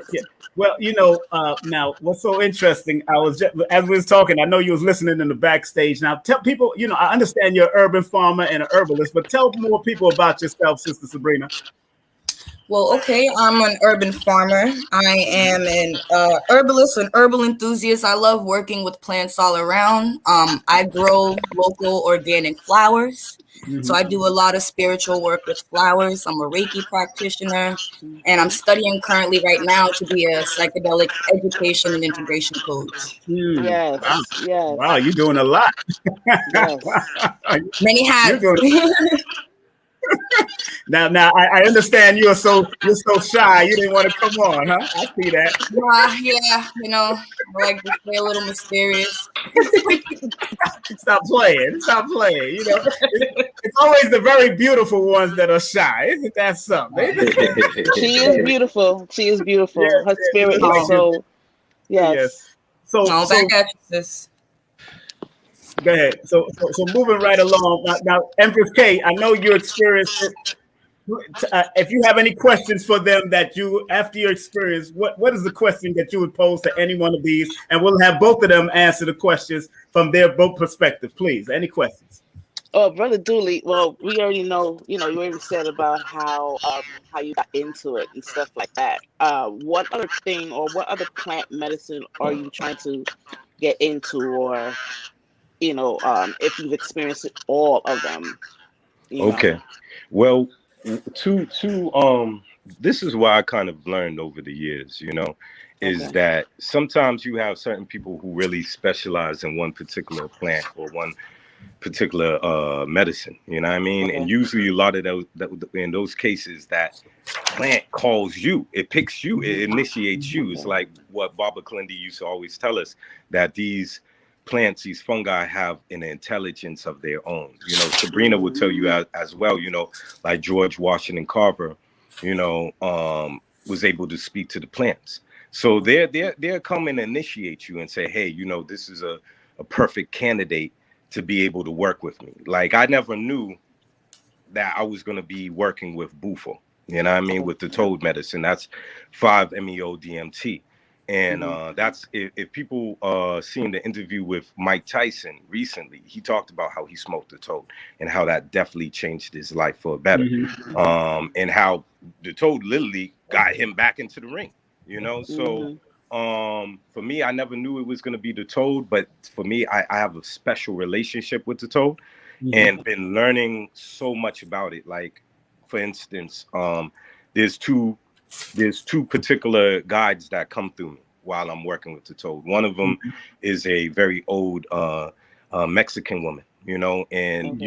Well, you know, now what's so interesting? I was just, as we was talking. I know you was listening in the backstage. Now, tell people. You know, I understand you're an urban farmer and an herbalist, but tell more people about yourself, Sister Sabrina. Well, okay, I'm an urban farmer. I am an herbalist, an herbal enthusiast. I love working with plants all around. I grow local organic flowers. Mm-hmm. So I do a lot of spiritual work with flowers. I'm a Reiki practitioner, and I'm studying currently right now to be a psychedelic education and integration coach. Yes. Wow, you're doing a lot. Yes. Many hats. Now, I understand you're so shy. You didn't want to come on, huh? I see that. Yeah, you know, I like to stay a little mysterious. Stop playing. You know, it's always the very beautiful ones that are shy. Isn't that something? She is beautiful. Yeah, her spirit is so. Yes. So back at you, sis. Go ahead. So moving right along. Now, Empress K, I know you experienced it. If you have any questions for them that you, after your experience, what is the question that you would pose to any one of these? And we'll have both of them answer the questions from their both perspective, please. Any questions? Oh, Brother DULI, well, we already know, you already said about how you got into it and stuff like that. What other thing or what other plant medicine are you trying to get into, or if you've experienced it, all of them? Okay. Well, this is why I kind of learned over the years, is that sometimes you have certain people who really specialize in one particular plant or one particular medicine, you know what I mean? And usually a lot of those, in those cases, that plant calls you, it picks you, it initiates you. It's like what Baba Kalindi used to always tell us, that these plants, these fungi have an intelligence of their own. Sabrina would tell you as well, like George Washington Carver, was able to speak to the plants. So they're come and initiate you and say, hey, this is a perfect candidate to be able to work with me. Like, I never knew that I was going to be working with Bufo, with the toad medicine. That's 5-MeO-DMT. And that's, if people seen the interview with Mike Tyson recently, he talked about how he smoked the toad and how that definitely changed his life for better. And how the toad literally got him back into the ring, So for me, I never knew it was going to be the toad, but for me, I have a special relationship with the toad and been learning so much about it. Like, for instance, there's two particular guides that come through me while I'm working with the toad. One of them is a very old Mexican woman, and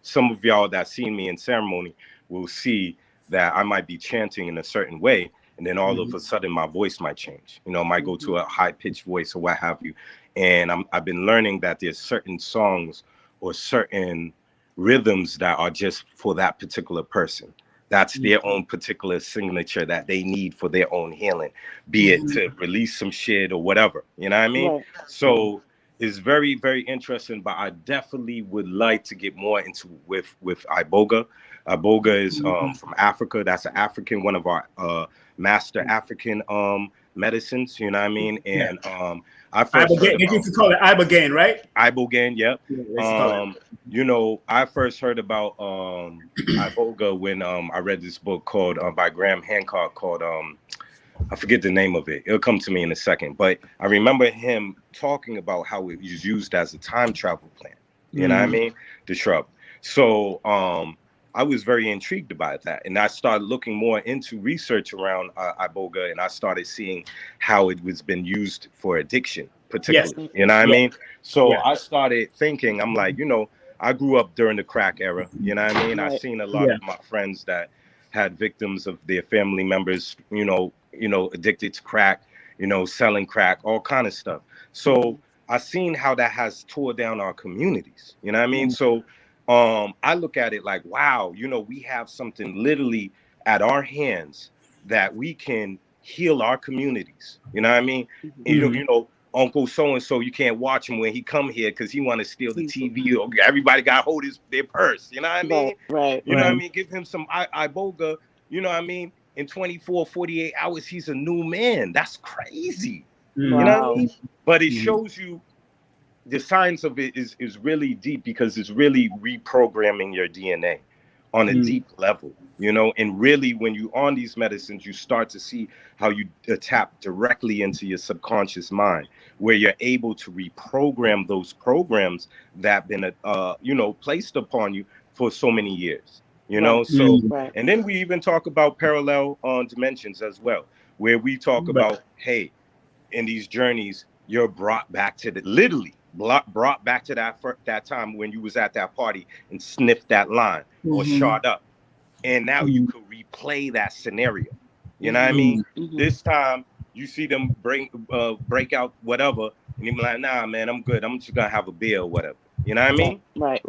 some of y'all that seen me in ceremony will see that I might be chanting in a certain way, and then all of a sudden my voice might change, might go to a high-pitched voice or what have you. And I've been learning that there's certain songs or certain rhythms that are just for that particular person. That's their own particular signature that they need for their own healing, be it to release some shit or whatever, you know what I mean? Right. So it's very, very interesting, but I definitely would like to get more into with Iboga. Iboga is from Africa. That's an African, one of our master African medicines, you know what I mean? And I first heard about, they used to call it Ibogaine, right? Ibogaine, yep. I first heard about Iboga when I read this book called by Graham Hancock called I forget the name of it. It'll come to me in a second. But I remember him talking about how it was used as a time travel plant. You know what I mean? The shrub. So I was very intrigued by that. And I started looking more into research around iboga, and I started seeing how it was been used for addiction, particularly. You know what I mean? So I started thinking, I'm like, you know, I grew up during the crack era. You know what I mean? I've seen a lot of my friends that had victims of their family members, you know, addicted to crack, you know, selling crack, all kind of stuff. So I seen how that has tore down our communities. You know what I mean? So I look at it like, wow, you know, we have something literally at our hands that we can heal our communities. You know what I mean? You know, Uncle so-and-so, you can't watch him when he come here because he want to steal the TV. Or everybody got to hold their purse. You know what I mean? You know what I mean? Give him some iboga, you know what I mean? In 24, 48 hours, he's a new man. That's crazy. You know what I mean? But it shows you the science of it is really deep, because it's really reprogramming your DNA on a deep level, you know. And really, when you're on these medicines, you start to see how you tap directly into your subconscious mind, where you're able to reprogram those programs that have been, you know, placed upon you for so many years, you know. So, and then we even talk about parallel dimensions as well, where we talk about, hey, in these journeys, you're brought back to literally brought back to that time when you was at that party and sniffed that line or shot up, and now you could replay that scenario. You know what I mean? This time you see them break out whatever, and you're like, nah, man, I'm good. I'm just gonna have a beer or whatever. You know what I mean? Right.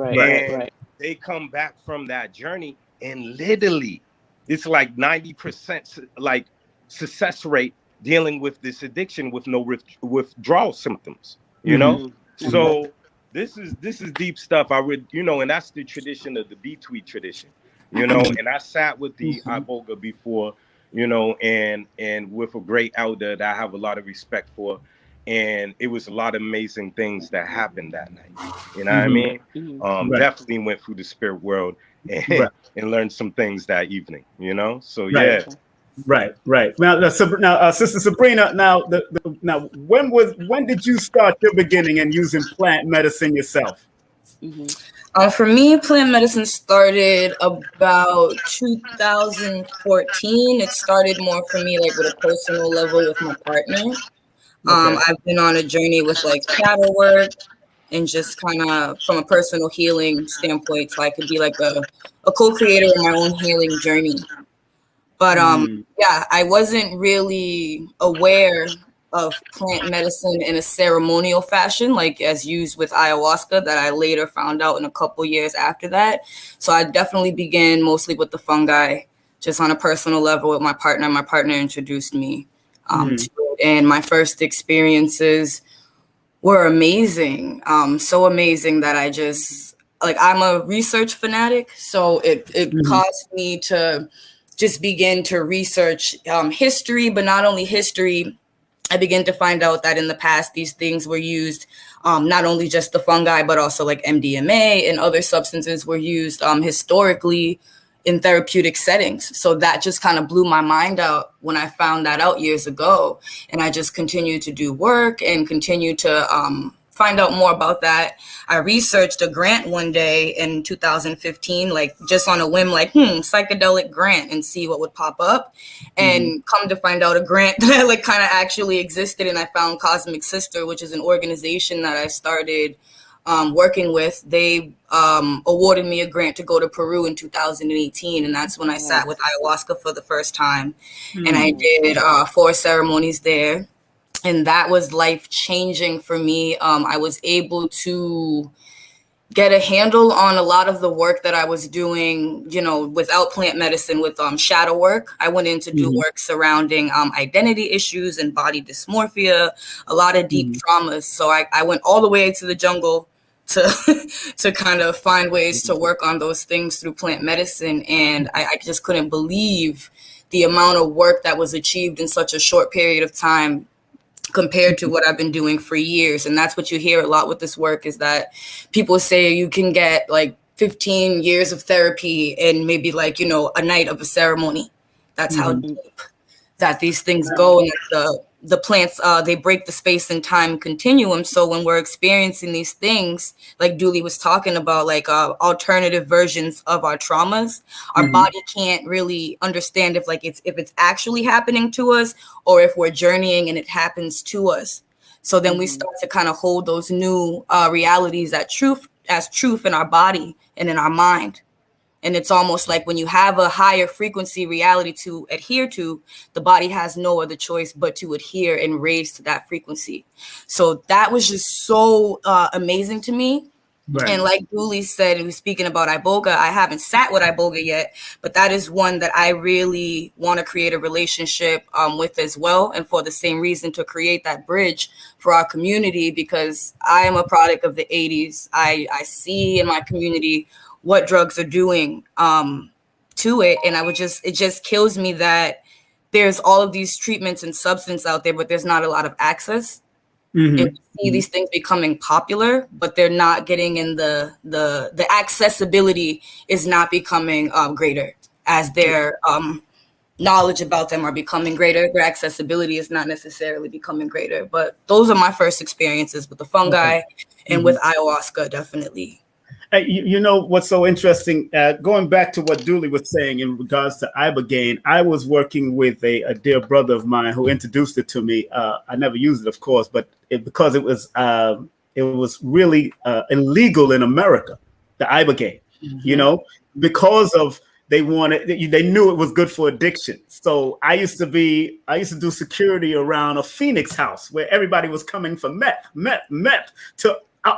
They come back from that journey, and literally, it's like 90% like success rate dealing with this addiction with no withdrawal symptoms. You know. So this is deep stuff. I would, you know, and that's the tradition of the B-tweet tradition, you know. And I sat with the iboga before, you know, and with a great elder that I have a lot of respect for, and it was a lot of amazing things that happened that night. You know what I mean? Definitely went through the spirit world and learned some things that evening. You know, so yeah. Right. Now, Sister Sabrina. Now, when did you start your beginning in using plant medicine yourself? For me, plant medicine started about 2014. It started more for me like with a personal level with my partner. I've been on a journey with like shadow work and just kind of from a personal healing standpoint, so I could be like a co-creator in my own healing journey. But I wasn't really aware of plant medicine in a ceremonial fashion, like as used with ayahuasca, that I later found out in a couple years after that. So I definitely began mostly with the fungi, just on a personal level with my partner. My partner introduced me to it, and my first experiences were amazing. So amazing that I just, like, I'm a research fanatic, so it caused me to just begin to research history, but not only history. I began to find out that in the past, these things were used, not only just the fungi, but also like MDMA and other substances were used historically in therapeutic settings. So that just kind of blew my mind out when I found that out years ago. And I just continued to do work and continue to find out more about that. I researched a grant one day in 2015, like just on a whim, like, psychedelic grant, and see what would pop up. And come to find out, a grant that like kind of actually existed. And I found Cosmic Sister, which is an organization that I started working with. They awarded me a grant to go to Peru in 2018. And that's when I sat with ayahuasca for the first time. And I did 4 ceremonies there. And that was life-changing for me. I was able to get a handle on a lot of the work that I was doing, you know, without plant medicine, with shadow work. I went in to do work surrounding identity issues and body dysmorphia, a lot of deep traumas. So I went all the way to the jungle to kind of find ways to work on those things through plant medicine. And I just couldn't believe the amount of work that was achieved in such a short period of time compared to what I've been doing for years. And that's what you hear a lot with this work, is that people say you can get like 15 years of therapy in maybe like, you know, a night of a ceremony. That's how deep that these things go. And the plants, they break the space and time continuum. So when we're experiencing these things, like DULI was talking about, like alternative versions of our traumas, our body can't really understand if it's actually happening to us or if we're journeying and it happens to us. So then we start to kind of hold those new realities as truth in our body and in our mind. And it's almost like when you have a higher frequency reality to adhere to, the body has no other choice but to adhere and raise to that frequency. So that was just so amazing to me. Right. And like DULI said, he was speaking about Iboga. I haven't sat with Iboga yet, but that is one that I really want to create a relationship with as well. And for the same reason, to create that bridge for our community, because I am a product of the 80s. I see in my community what drugs are doing to it. And it just kills me that there's all of these treatments and substance out there, but there's not a lot of access. And we see these things becoming popular, but they're not getting in the accessibility is not becoming greater as their knowledge about them are becoming greater. Their accessibility is not necessarily becoming greater. But those are my first experiences with the fungi and with ayahuasca, definitely. You know what's so interesting? Going back to what DULI was saying in regards to ibogaine, I was working with a dear brother of mine who introduced it to me. I never used it, of course, but because it was really illegal in America, the ibogaine. You know, because of they knew it was good for addiction. So I used to do security around a Phoenix house where everybody was coming for meth to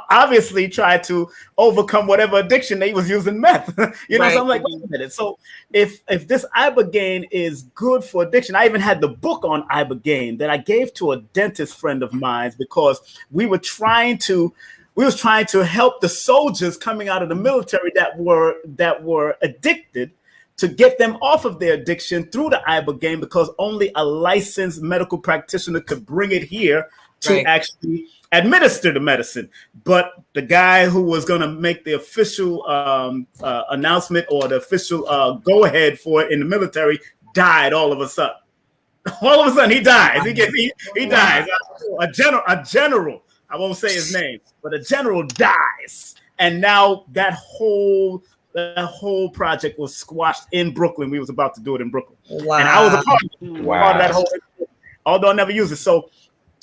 obviously try to overcome whatever addiction they was using meth. You know, right. So I'm like, wait a minute. So if this ibogaine is good for addiction, I even had the book on ibogaine that I gave to a dentist friend of mine because we was trying to help the soldiers coming out of the military that were addicted, to get them off of their addiction through the ibogaine, because only a licensed medical practitioner could bring it here to actually administer the medicine. But the guy who was going to make the official announcement or the official go ahead for it in the military died all of a sudden. All of a sudden he dies. He dies. A general. I won't say his name, but a general dies. And now that whole project was squashed in Brooklyn. We was about to do it in Brooklyn. Wow. And I was a part of that whole, although I never used it. So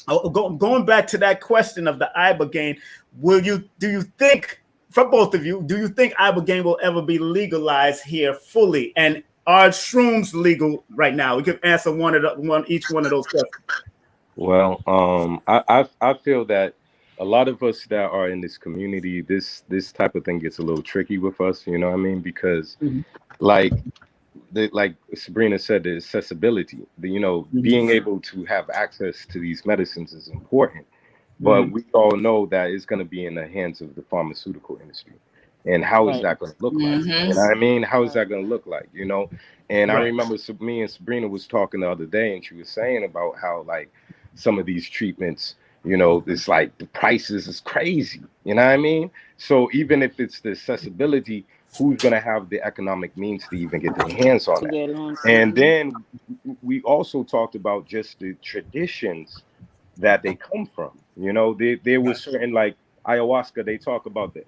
going back to that question of the ibogaine, do you think, for both of you, do you think ibogaine will ever be legalized here fully? And are shrooms legal right now? We can answer each one of those questions. Well, I feel that a lot of us that are in this community, this type of thing gets a little tricky with us. You know what I mean? Because like Sabrina said, the accessibility, being able to have access to these medicines is important. But we all know that it's going to be in the hands of the pharmaceutical industry. And how is that going to look like? You know what I mean? How is that going to look like? And I remember me and Sabrina was talking the other day, and she was saying about how, like, some of these treatments, it's like the prices is crazy. You know what I mean? So even if it's the accessibility, who's going to have the economic means to even get their hands on it? And then we also talked about just the traditions that they come from. There was certain, like ayahuasca, they talk about the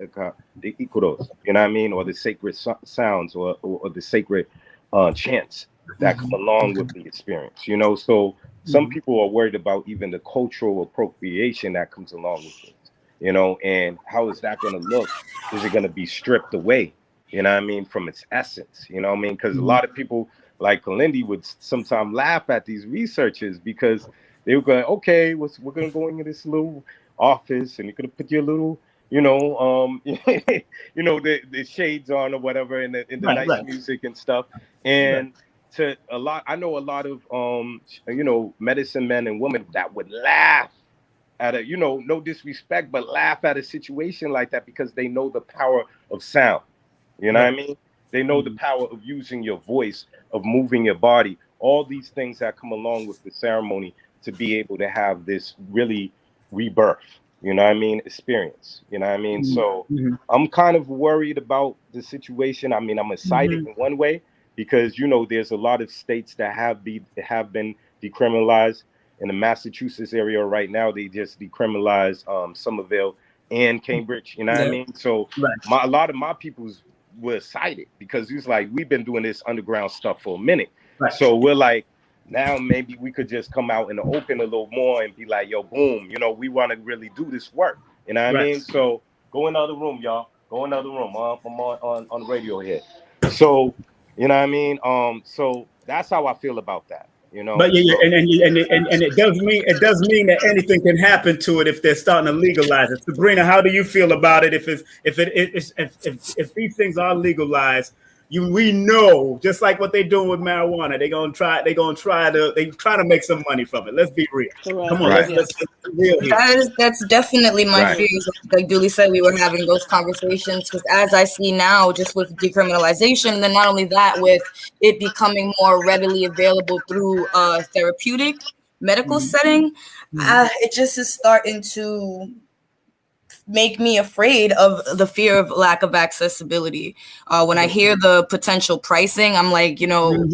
ikuros, you know what I mean? Or the sacred sounds or the sacred chants that come along with the experience, So some people are worried about even the cultural appropriation that comes along with it, and how is that going to look? Is it going to be stripped away, from its essence, Because a lot of people like Kalindi would sometimes laugh at these researchers because they were going, okay, we're going to go into this little office and you're going to put your little, the shades on or whatever, and the nice music and stuff. And I know a lot of, medicine men and women that would laugh at no disrespect, but laugh at a situation like that because they know the power of sound. You know what I mean? They know the power of using your voice, of moving your body, all these things that come along with the ceremony to be able to have this really rebirth, experience, So I'm kind of worried about the situation. I mean, I'm excited in one way because, there's a lot of states that have been decriminalized. in the Massachusetts area right now. They just decriminalized Somerville and Cambridge. You know what I mean? So a lot of my peoples were excited because it's like we've been doing this underground stuff for a minute. So we're like, now maybe we could just come out in the open a little more and be like, yo, boom, you know, we want to really do this work. You know what I mean? So go in the other room, y'all. Go in the other room. I'm on the radio here. So, you know what I mean? So that's how I feel about that. You know, but and it does mean that anything can happen to it if they're starting to legalize it. Sabrina, how do you feel about it? If these things are legalized, we know, just like what they're doing with marijuana, they're trying to make some money from it. Let's be real. Come on, let's be real here. That's definitely my fears. Like DULI said, we were having those conversations because as I see now, just with decriminalization, then not only that, with it becoming more readily available through a therapeutic medical setting, it just is starting to make me afraid of the fear of lack of accessibility. When I hear the potential pricing, I'm like, you know,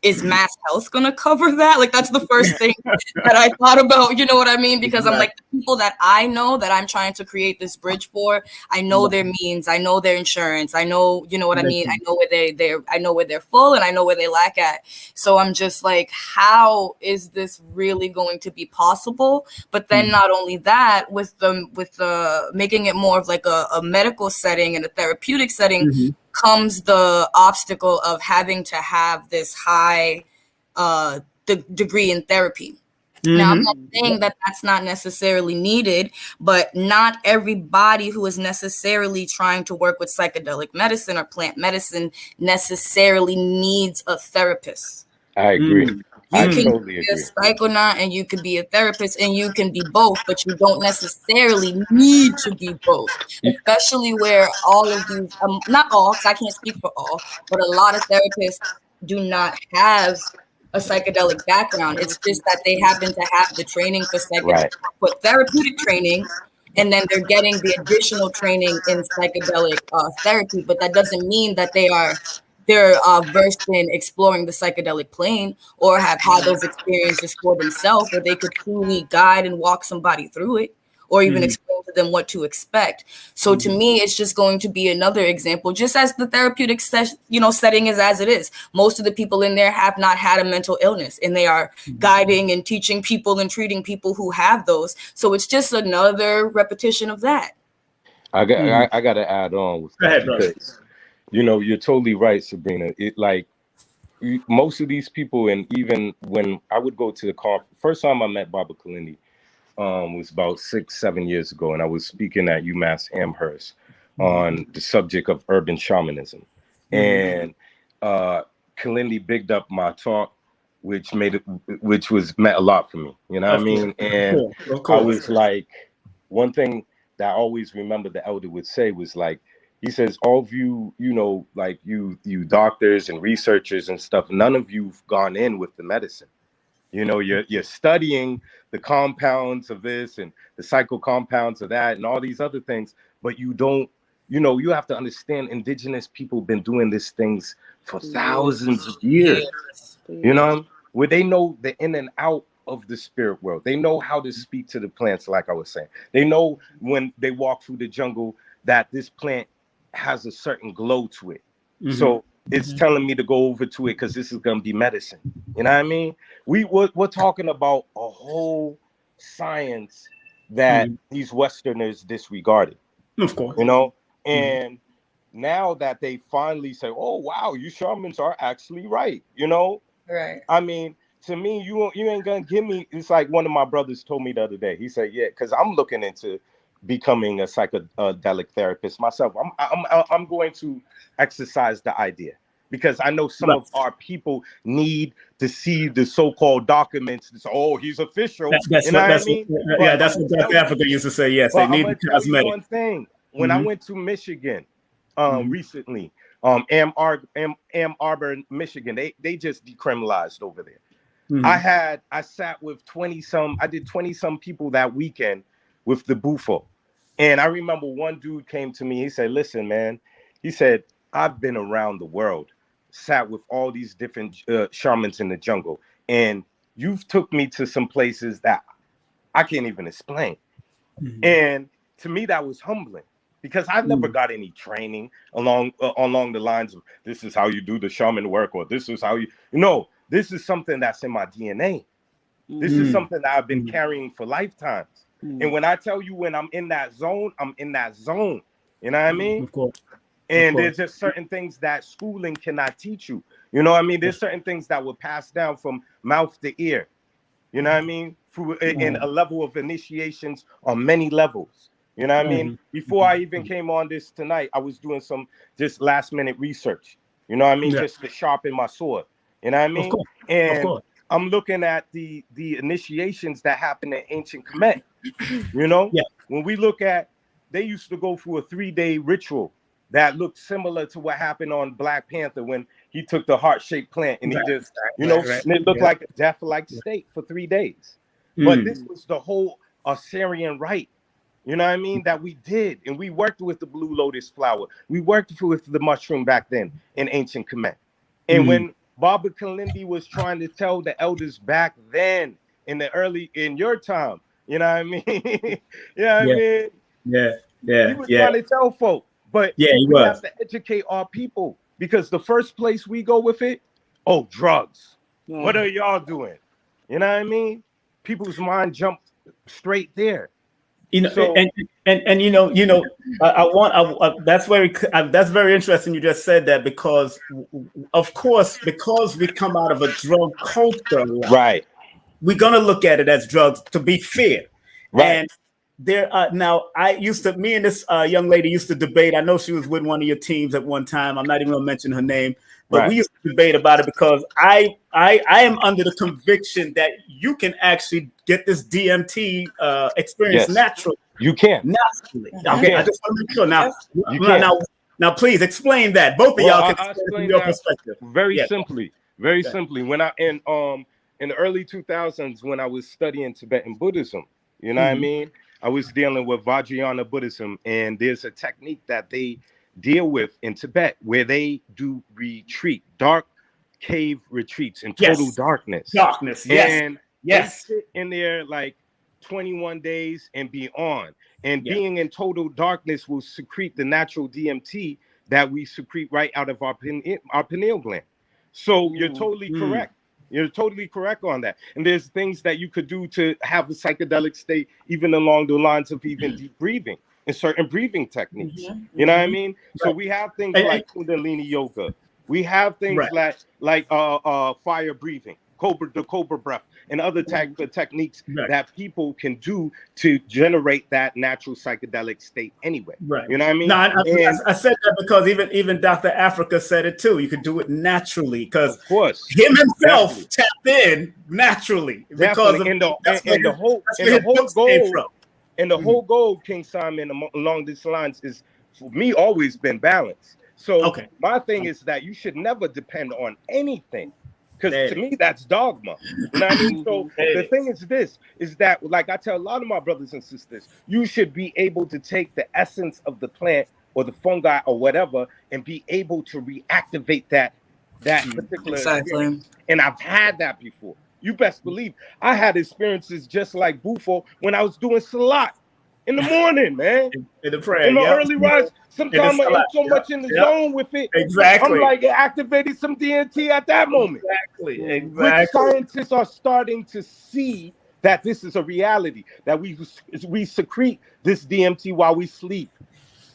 is Mass Health going to cover that? Like, that's the first thing that I thought about, you know what I mean? Because I'm like, the people that I know that I'm trying to create this bridge for, I know their means, I know their insurance, I know, you know what I mean? I know where I know where they're full and I know where they lack at. So I'm just like, how is this really going to be possible? But then not only that, with the making it more of like a medical setting and a therapeutic setting, comes the obstacle of having to have this high degree in therapy. Now, I'm not saying that that's not necessarily needed, but not everybody who is necessarily trying to work with psychedelic medicine or plant medicine necessarily needs a therapist. I agree. You can be a psychonaut and you can be a therapist and you can be both, but you don't necessarily need to be both, especially where all of these, not all, because I can't speak for all, but a lot of therapists do not have a psychedelic background. It's just that they happen to have the training for for therapeutic training, and then they're getting the additional training in psychedelic therapy, but that doesn't mean that they're versed in exploring the psychedelic plane or have had those experiences for themselves where they could truly guide and walk somebody through it or even explain to them what to expect. So to me, it's just going to be another example, just as the therapeutic setting is as it is. Most of the people in there have not had a mental illness and they are guiding and teaching people and treating people who have those. So it's just another repetition of that. I got to add on with that because, you know, you're totally right, Sabrina. It like most of these people, and even when I would go to the conference, first time I met Baba Kalindi was about 6-7 years ago, and I was speaking at UMass Amherst on the subject of urban shamanism. And Kalindi bigged up my talk, which meant a lot for me. You know what I mean? And I was like, one thing that I always remember the elder would say was like, he says, all of you, you know, like you doctors and researchers and stuff, none of you've gone in with the medicine. You know, you're studying the compounds of this and the psycho-compounds of that and all these other things, but you don't, you know, you have to understand indigenous people have been doing these things for thousands of years, you know, where they know the in and out of the spirit world. They know how to speak to the plants, like I was saying. They know when they walk through the jungle that this plant has a certain glow to it. So it's telling me to go over to it because this is going to be medicine. You know what I mean? We're talking about a whole science that these Westerners disregarded. Of course. You know? And now that they finally say, oh, wow, you shamans are actually right. You know? Right. I mean, to me, you ain't going to give me, it's like one of my brothers told me the other day. He said, yeah, because I'm looking into becoming a psychedelic therapist myself. I'm going to exercise the idea because I know some of our people need to see the so-called documents. So, oh, he's official. That's what South Africa used to say. Yes, they need cosmetic. One thing, when I went to Michigan recently, Ann Arbor, Michigan, they just decriminalized over there. I sat with 20-some people that weekend with the Bufo. And I remember one dude came to me, he said, listen, man, he said, I've been around the world, sat with all these different shamans in the jungle. And you've took me to some places that I can't even explain. Mm-hmm. And to me, that was humbling because I've never got any training along the lines of this is how you do the shaman work, or this is how this is something that's in my DNA. This is something that I've been carrying for lifetimes. And when I tell you, when I'm in that zone, I'm in that zone. You know what I mean? Of course. And there's just certain things that schooling cannot teach you. You know what I mean? There's certain things that will pass down from mouth to ear. You know what I mean? Through in a level of initiations on many levels. You know what I mean? Before I even came on this tonight, I was doing some just last minute research. You know what I mean? Just to sharpen my sword. You know what I mean? And I'm looking at the initiations that happen in ancient Kemet. You know, when we look at, they used to go through a 3-day ritual that looked similar to what happened on Black Panther when he took the heart-shaped plant and he just, and it looked like a death-like state for 3 days. But this was the whole Assyrian rite, you know what I mean, that we did. And we worked with the blue lotus flower. We worked with the mushroom back then in ancient Kemet. And when Baba Kalindi was trying to tell the elders back then in your time, you know what I mean? You know what I mean? He was trying to tell folk. But we have to educate our people, because the first place we go with it, drugs. What are y'all doing? You know what I mean? People's mind jumped straight there. You know, so, that's very interesting. You just said that because, of course, because we come out of a drug culture, right? We're gonna look at it as drugs, to be fair, right? And there, now me and this young lady used to debate. I know she was with one of your teams at one time. I'm not even gonna mention her name, but we used to debate about it because I am under the conviction that you can actually get this DMT experience naturally. You can naturally. Okay, I just want to make sure now, please explain that. Both of y'all can explain your perspective. Very simply. When I in the early 2000s, when I was studying Tibetan Buddhism, you know what I mean? I was dealing with Vajrayana Buddhism, and there's a technique that they deal with in Tibet where they do dark cave retreats in total darkness. And they sit in there like 21 days and beyond. And being in total darkness will secrete the natural DMT that we secrete right out of our pineal gland. So you're totally correct. You're totally correct on that. And there's things that you could do to have a psychedelic state, even along the lines of even deep breathing and certain breathing techniques. You know what I mean? So we have things like Kundalini yoga. We have things like fire breathing, the cobra breath, and other type of techniques that people can do to generate that natural psychedelic state anyway. Right. You know what I mean? No, I said that because even Dr. Africa said it too. You can do it naturally because him himself tapped in naturally. Because of, the whole goal, King Simon, along these lines is, for me, always been balance. So my thing is that you should never depend on anything. Because to me, that's dogma. You know what I mean? So the thing is that, like I tell a lot of my brothers and sisters, you should be able to take the essence of the plant or the fungi or whatever and be able to reactivate that particular experience. And I've had that before. You best believe I had experiences just like Bufo when I was doing Salat in the morning, man. In the prayer, in the early rise. Sometimes I get so much in the zone with it. Exactly. I'm like, it activated some DMT at that moment. Exactly. Which scientists are starting to see that this is a reality, that we secrete this DMT while we sleep,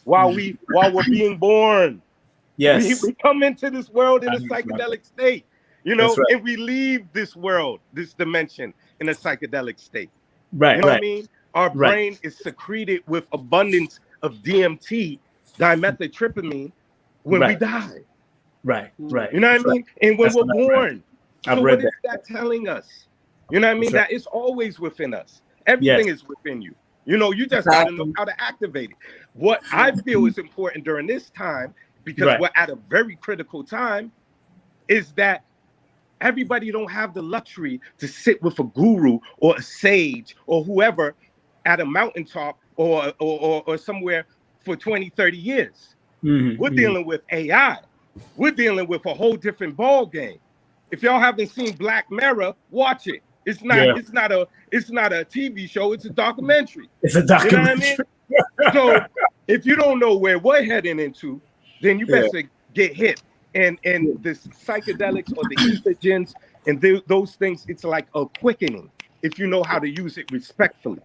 while we're being born. Yes. We come into this world in a psychedelic state, you know, and we leave this world, this dimension, in a psychedelic state. Right. You know what I mean? Our brain is secreted with abundance of DMT, dimethyltryptamine, when we die. Right. You know what I mean? And when we're born. So what is that telling us? You know what I mean? That it's always within us. Everything is within you. You know, you just got to know how to activate it. What I feel is important during this time, because we're at a very critical time, is that everybody don't have the luxury to sit with a guru or a sage or whoever at a mountaintop or somewhere for 20, 30 years. We're dealing with AI. We're dealing with a whole different ball game. If y'all haven't seen Black Mirror, watch it. It's not. It's not a TV show. It's a documentary. It's a documentary. You know what I mean? So if you don't know where we're heading into, then you better get hit. And the psychedelics or the ethogens and those things, it's like a quickening if you know how to use it respectfully.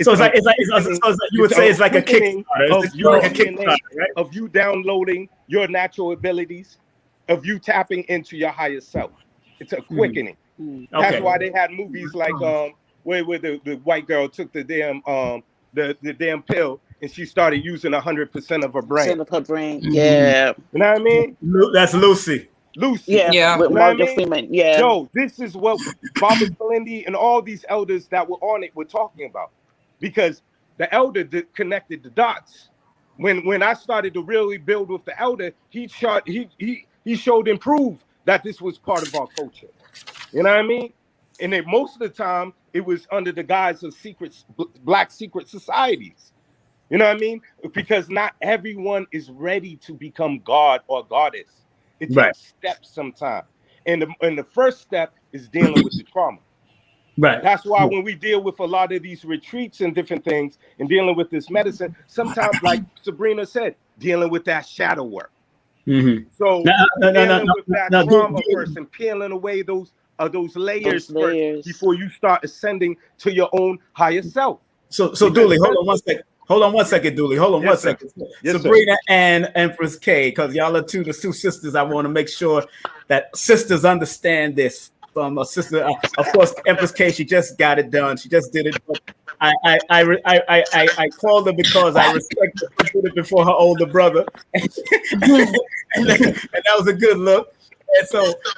So it's like you would say it's like a Kickstarter of you downloading your natural abilities, of you tapping into your higher self. It's a quickening. That's why they had movies like where the white girl took the damn pill and she started using 100% of her brain. Yeah. You know what I mean? That's Lucy. Yeah. With Morgan Freeman. Yeah. Yo, this is what Baba Kalindi and all these elders that were on it were talking about. Because the elder connected the dots. When I started to really build with the elder, he showed and proved that this was part of our culture. You know what I mean? And then most of the time, it was under the guise of black secret societies. You know what I mean? Because not everyone is ready to become God or goddess. It takes steps sometimes. And the first step is dealing with the trauma. Right. That's why when we deal with a lot of these retreats and different things and dealing with this medicine, sometimes, like Sabrina said, dealing with that shadow work. So dealing with that trauma first and peeling away those layers first before you start ascending to your own higher self. So DULI, hold on one second. Hold on one second, DULI. Hold on one second. Sabrina and Empress K, because y'all are the two sisters. I want to make sure that sisters understand this. From a sister, of course, Empress K, she just got it done. She just did it. But I called her because I respect her. She did it before her older brother, and that was a good look.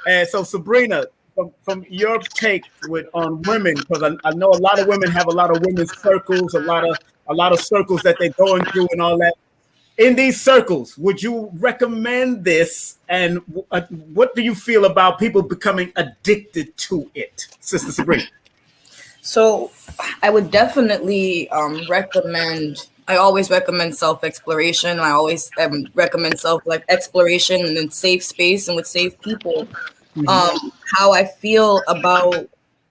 And so Sabrina, from your take on women, because I know a lot of women have a lot of women's circles, a lot of circles that they're going through and all that. In these circles, would you recommend this? And what do you feel about people becoming addicted to it, Sister Sabrina? So I would definitely recommend. I always recommend self-exploration. I always recommend exploration and in safe space and with safe people. How I feel about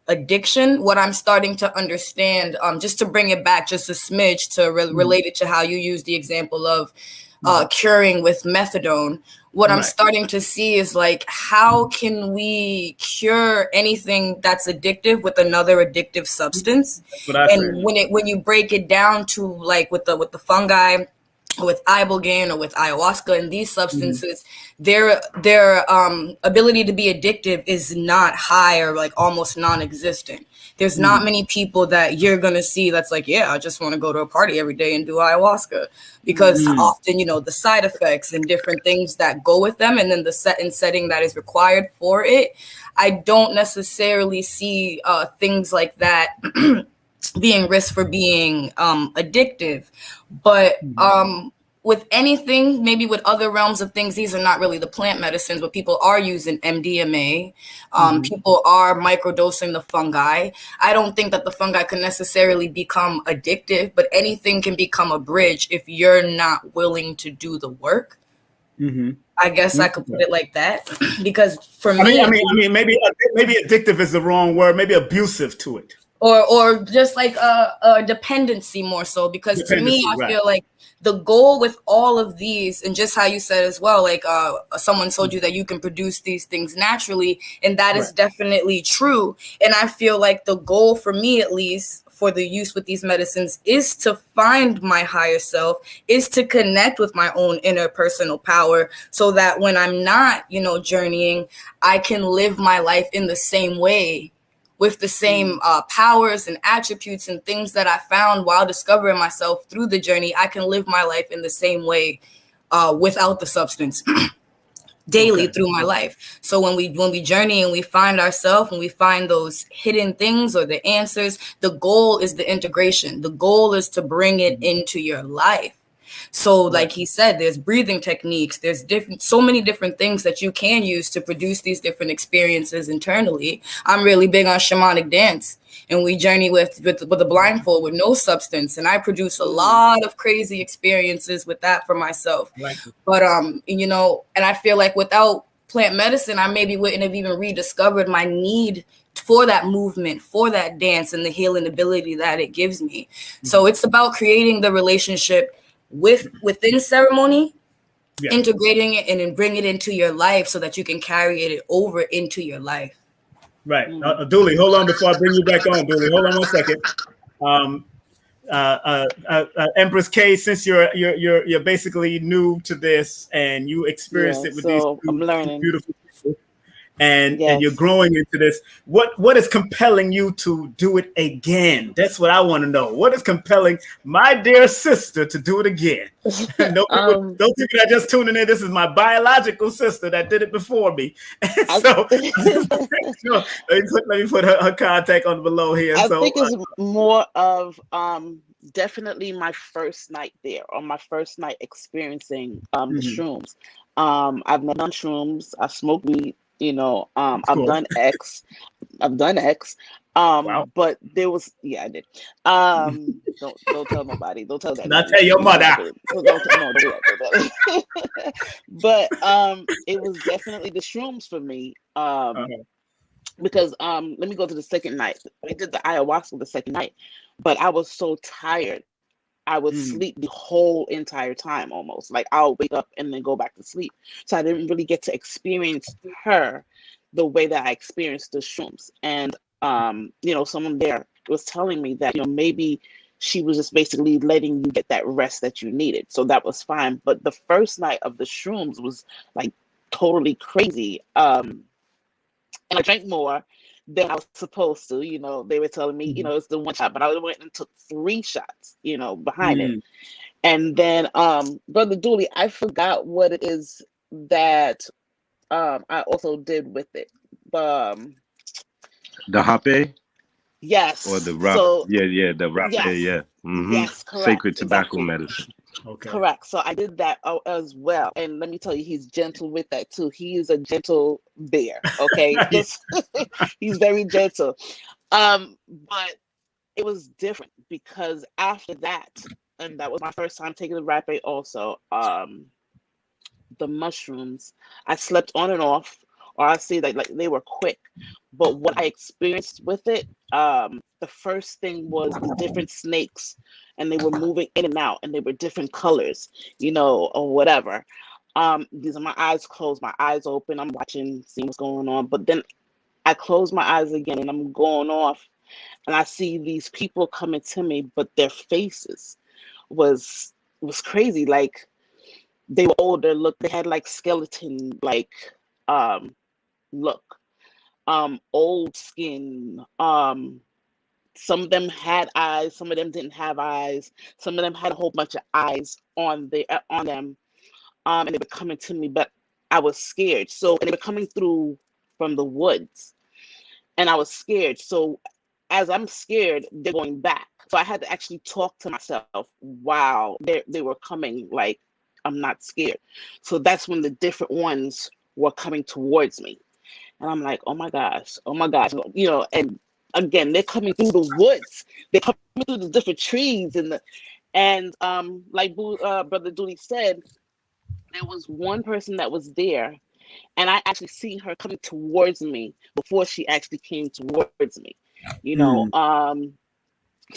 addiction, what I'm starting to understand, just to bring it back just a smidge to relate it to how you use the example of curing with methadone. What I'm starting to see is like, how can we cure anything that's addictive with another addictive substance? And when you break it down to like with the fungi, with ibogaine or with ayahuasca and these substances, their ability to be addictive is not high or like almost non-existent. There's not many people that you're gonna see that's like, yeah, I just want to go to a party every day and do ayahuasca, because often, the side effects and different things that go with them, and then the setting that is required for it, I don't necessarily see things like that being risk for being addictive. But with anything, maybe with other realms of things, these are not really the plant medicines, but people are using MDMA. People are microdosing the fungi. I don't think that the fungi can necessarily become addictive, but anything can become a bridge if you're not willing to do the work. I guess I could put it like that, because for me, I mean, maybe addictive is the wrong word. Maybe abusive to it. Or just like a dependency more so, because to me, I feel like the goal with all of these, and just how you said as well, like someone told you that you can produce these things naturally, and that is definitely true. And I feel like the goal for me, at least for the use with these medicines, is to find my higher self, is to connect with my own inner personal power, so that when I'm not, journeying, I can live my life in the same way, with the same powers and attributes and things that I found while discovering myself through the journey. I can live my life in the same way without the substance daily through my life. So when we journey and we find ourselves and we find those hidden things or the answers, the goal is the integration. The goal is to bring it into your life. So like he said, there's breathing techniques, there's so many different things that you can use to produce these different experiences internally. I'm really big on shamanic dance, and we journey with a blindfold with no substance. And I produce a lot of crazy experiences with that for myself. But, and I feel like without plant medicine, I maybe wouldn't have even rediscovered my need for that movement, for that dance, and the healing ability that it gives me. So it's about creating the relationship within ceremony, integrating it and then bring it into your life so that you can carry it over into your life. Right. DULI, hold on before I bring you back on, DULI. Hold on 1 second. Empress K, since you're basically new to this and you experienced it with these beautiful people, and you're growing into this, what is compelling you to do it again? That's what I want to know. What is compelling my dear sister to do it again? Those people that are just tuning in, this is my biological sister that did it before me. So let me put her contact on below here. I think it's more of definitely my first night there, or my first night experiencing the shrooms. I've never done shrooms. I smoke weed. You know, I've done X. Wow. But there was, I did. Don't tell nobody. Don't tell that. Not tell your mother. Don't do that. But it was definitely the shrooms for me. Because let me go to the second night. We did the ayahuasca the second night, but I was so tired. I would sleep the whole entire time almost. Like I'll wake up and then go back to sleep. So I didn't really get to experience her the way that I experienced the shrooms. And someone there was telling me that, maybe she was just basically letting you get that rest that you needed. So that was fine. But the first night of the shrooms was like totally crazy. And I drank more than I was supposed to. They were telling me, it's the one shot, but I went and took 3 shots, behind it. And then, Brother DULI, I forgot what it is that I also did with it. The hape? Yes. Or the rap? The rape, yes. Yes, correct. Sacred tobacco medicine. Okay. Correct. So I did that as well. And let me tell you, he's gentle with that too. He is a gentle bear. Okay. He's very gentle. But it was different because after that, and that was my first time taking the rape also, the mushrooms, I slept on and off, or I see like they were quick. But what I experienced with it, the first thing was the different snakes, and they were moving in and out, and they were different colors, or whatever. These are my eyes closed, my eyes open. I'm watching, seeing what's going on. But then I close my eyes again, and I'm going off, and I see these people coming to me, but their faces was crazy. Like they were older. Look, they had like skeleton, like look, old skin. Some of them had eyes, some of them didn't have eyes, some of them had a whole bunch of eyes on them, and they were coming to me, but I was scared. So, and they were coming through from the woods, and I was scared. So, as I'm scared, they're going back. So I had to actually talk to myself while they were coming. Like, I'm not scared. So that's when the different ones were coming towards me, and I'm like, oh my gosh, and again, they're coming through the woods. They're coming through the different trees and like Brother DULI said, there was one person that was there, and I actually seen her coming towards me before she actually came towards me.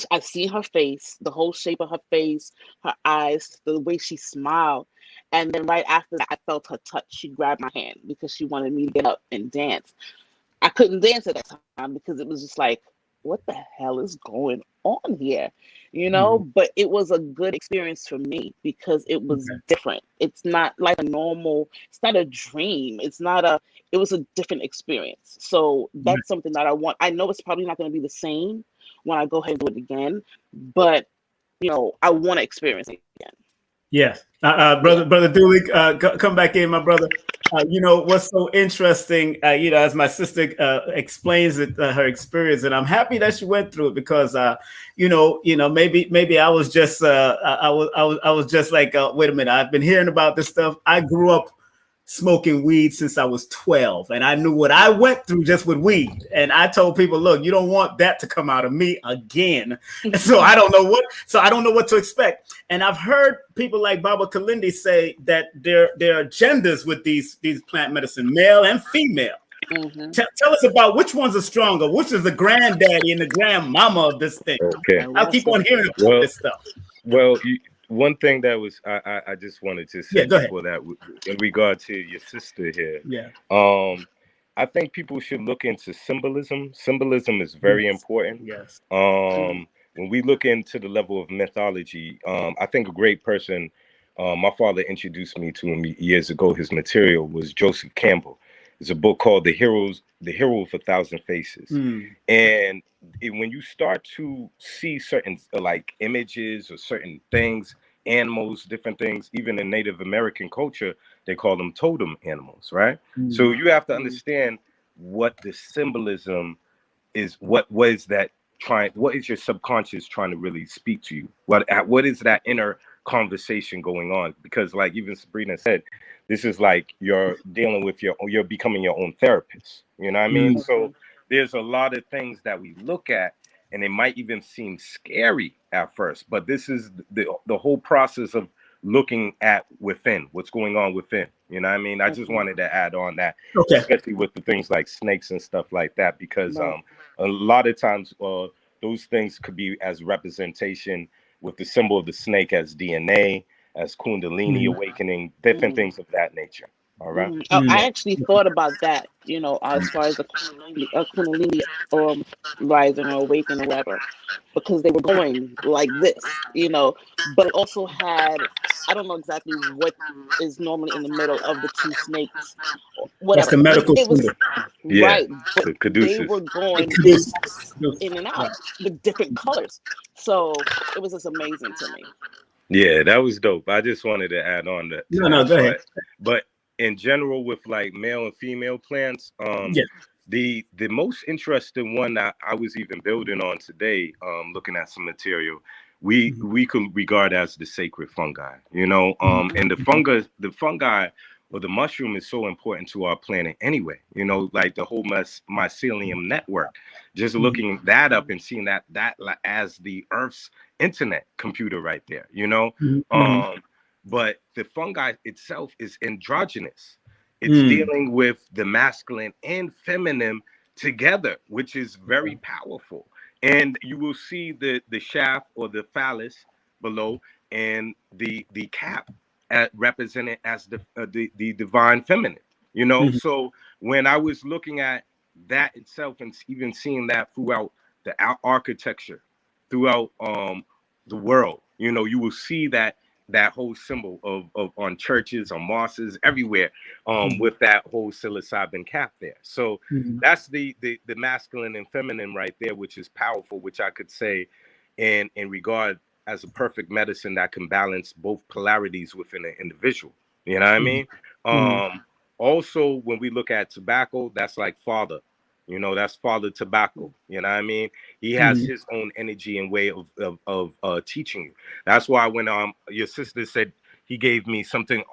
I see her face, the whole shape of her face, her eyes, the way she smiled. And then right after that, I felt her touch. She grabbed my hand because she wanted me to get up and dance. I couldn't dance at that time because it was just like, what the hell is going on here? But it was a good experience for me because it was different. It's not like a normal, it's not a dream. It was a different experience. So that's something that I want. I know it's probably not going to be the same when I go ahead and do it again, but I want to experience it again. Yes. Brother DULI, come back in, my brother. What's so interesting, as my sister explains it, her experience, and I'm happy that she went through it because, maybe I was just, I was just like, wait a minute, I've been hearing about this stuff. I grew up smoking weed since I was 12, and I knew what I went through just with weed. And I told people, look, you don't want that to come out of me again. So I don't know what to expect. And I've heard people like Baba Kalindi say that there are genders with these plant medicine, male and female. Tell us about which ones are stronger. Which is the granddaddy and the grandmama of this thing? Okay. I'll keep on hearing about this stuff. Well, one thing that was I just wanted to say before that, in regard to your sister here. Yeah. I think people should look into symbolism. Symbolism is very important. Yes. When we look into the level of mythology, I think a great person, my father introduced me to him years ago. His material was Joseph Campbell. It's a book called The Hero of a Thousand Faces. And when you start to see certain like images or certain things, animals, different things, even in Native American culture, they call them totem animals, right? So you have to understand what the symbolism is. What is that trying? What is your subconscious trying to really speak to you? What is that inner conversation going on? Because like even Sabrina said, this is like you're dealing with you're becoming your own therapist. You know what I mean? So there's a lot of things that we look at, and it might even seem scary at first, but this is the whole process of looking at within, what's going on within. You know what I mean? I just wanted to add on that, especially with the things like snakes and stuff like that, because a lot of times those things could be as representation with the symbol of the snake as DNA, as Kundalini awakening, different things of that nature. All right. I actually thought about that, you know, as far as the Kundalini rising or awakening or whatever, because they were going like this, you know, but it also had, I don't know exactly what is normally in the middle of the two snakes, whatever. That's the medical it was right, but the they were going in and out with different colors, so it was just amazing to me. Yeah, that was dope. I just wanted to add on that. No, go ahead. But in general, with like male and female plants, the most interesting one that I was even building on today, looking at some material, we could regard as the sacred fungi, you know, and the fungi or the mushroom is so important to our planet anyway, you know, like the whole mycelium network, just looking that up and seeing that as the Earth's internet computer right there, you know. But the fungi itself is androgynous. It's dealing with the masculine and feminine together, which is very powerful. And you will see the shaft or the phallus below, and the cap represented as the divine feminine. You know, so when I was looking at that itself and even seeing that throughout the architecture, throughout the world, you know, you will see that whole symbol of on churches, on mosques, everywhere, with that whole psilocybin cap there. So that's the masculine and feminine right there, which is powerful, which I could say in regard as a perfect medicine that can balance both polarities within an individual. You know what I mean? Also, when we look at tobacco, that's like father. You know, that's Father Tobacco. You know what I mean? He has his own energy and way of teaching you. That's why when your sister said he gave me something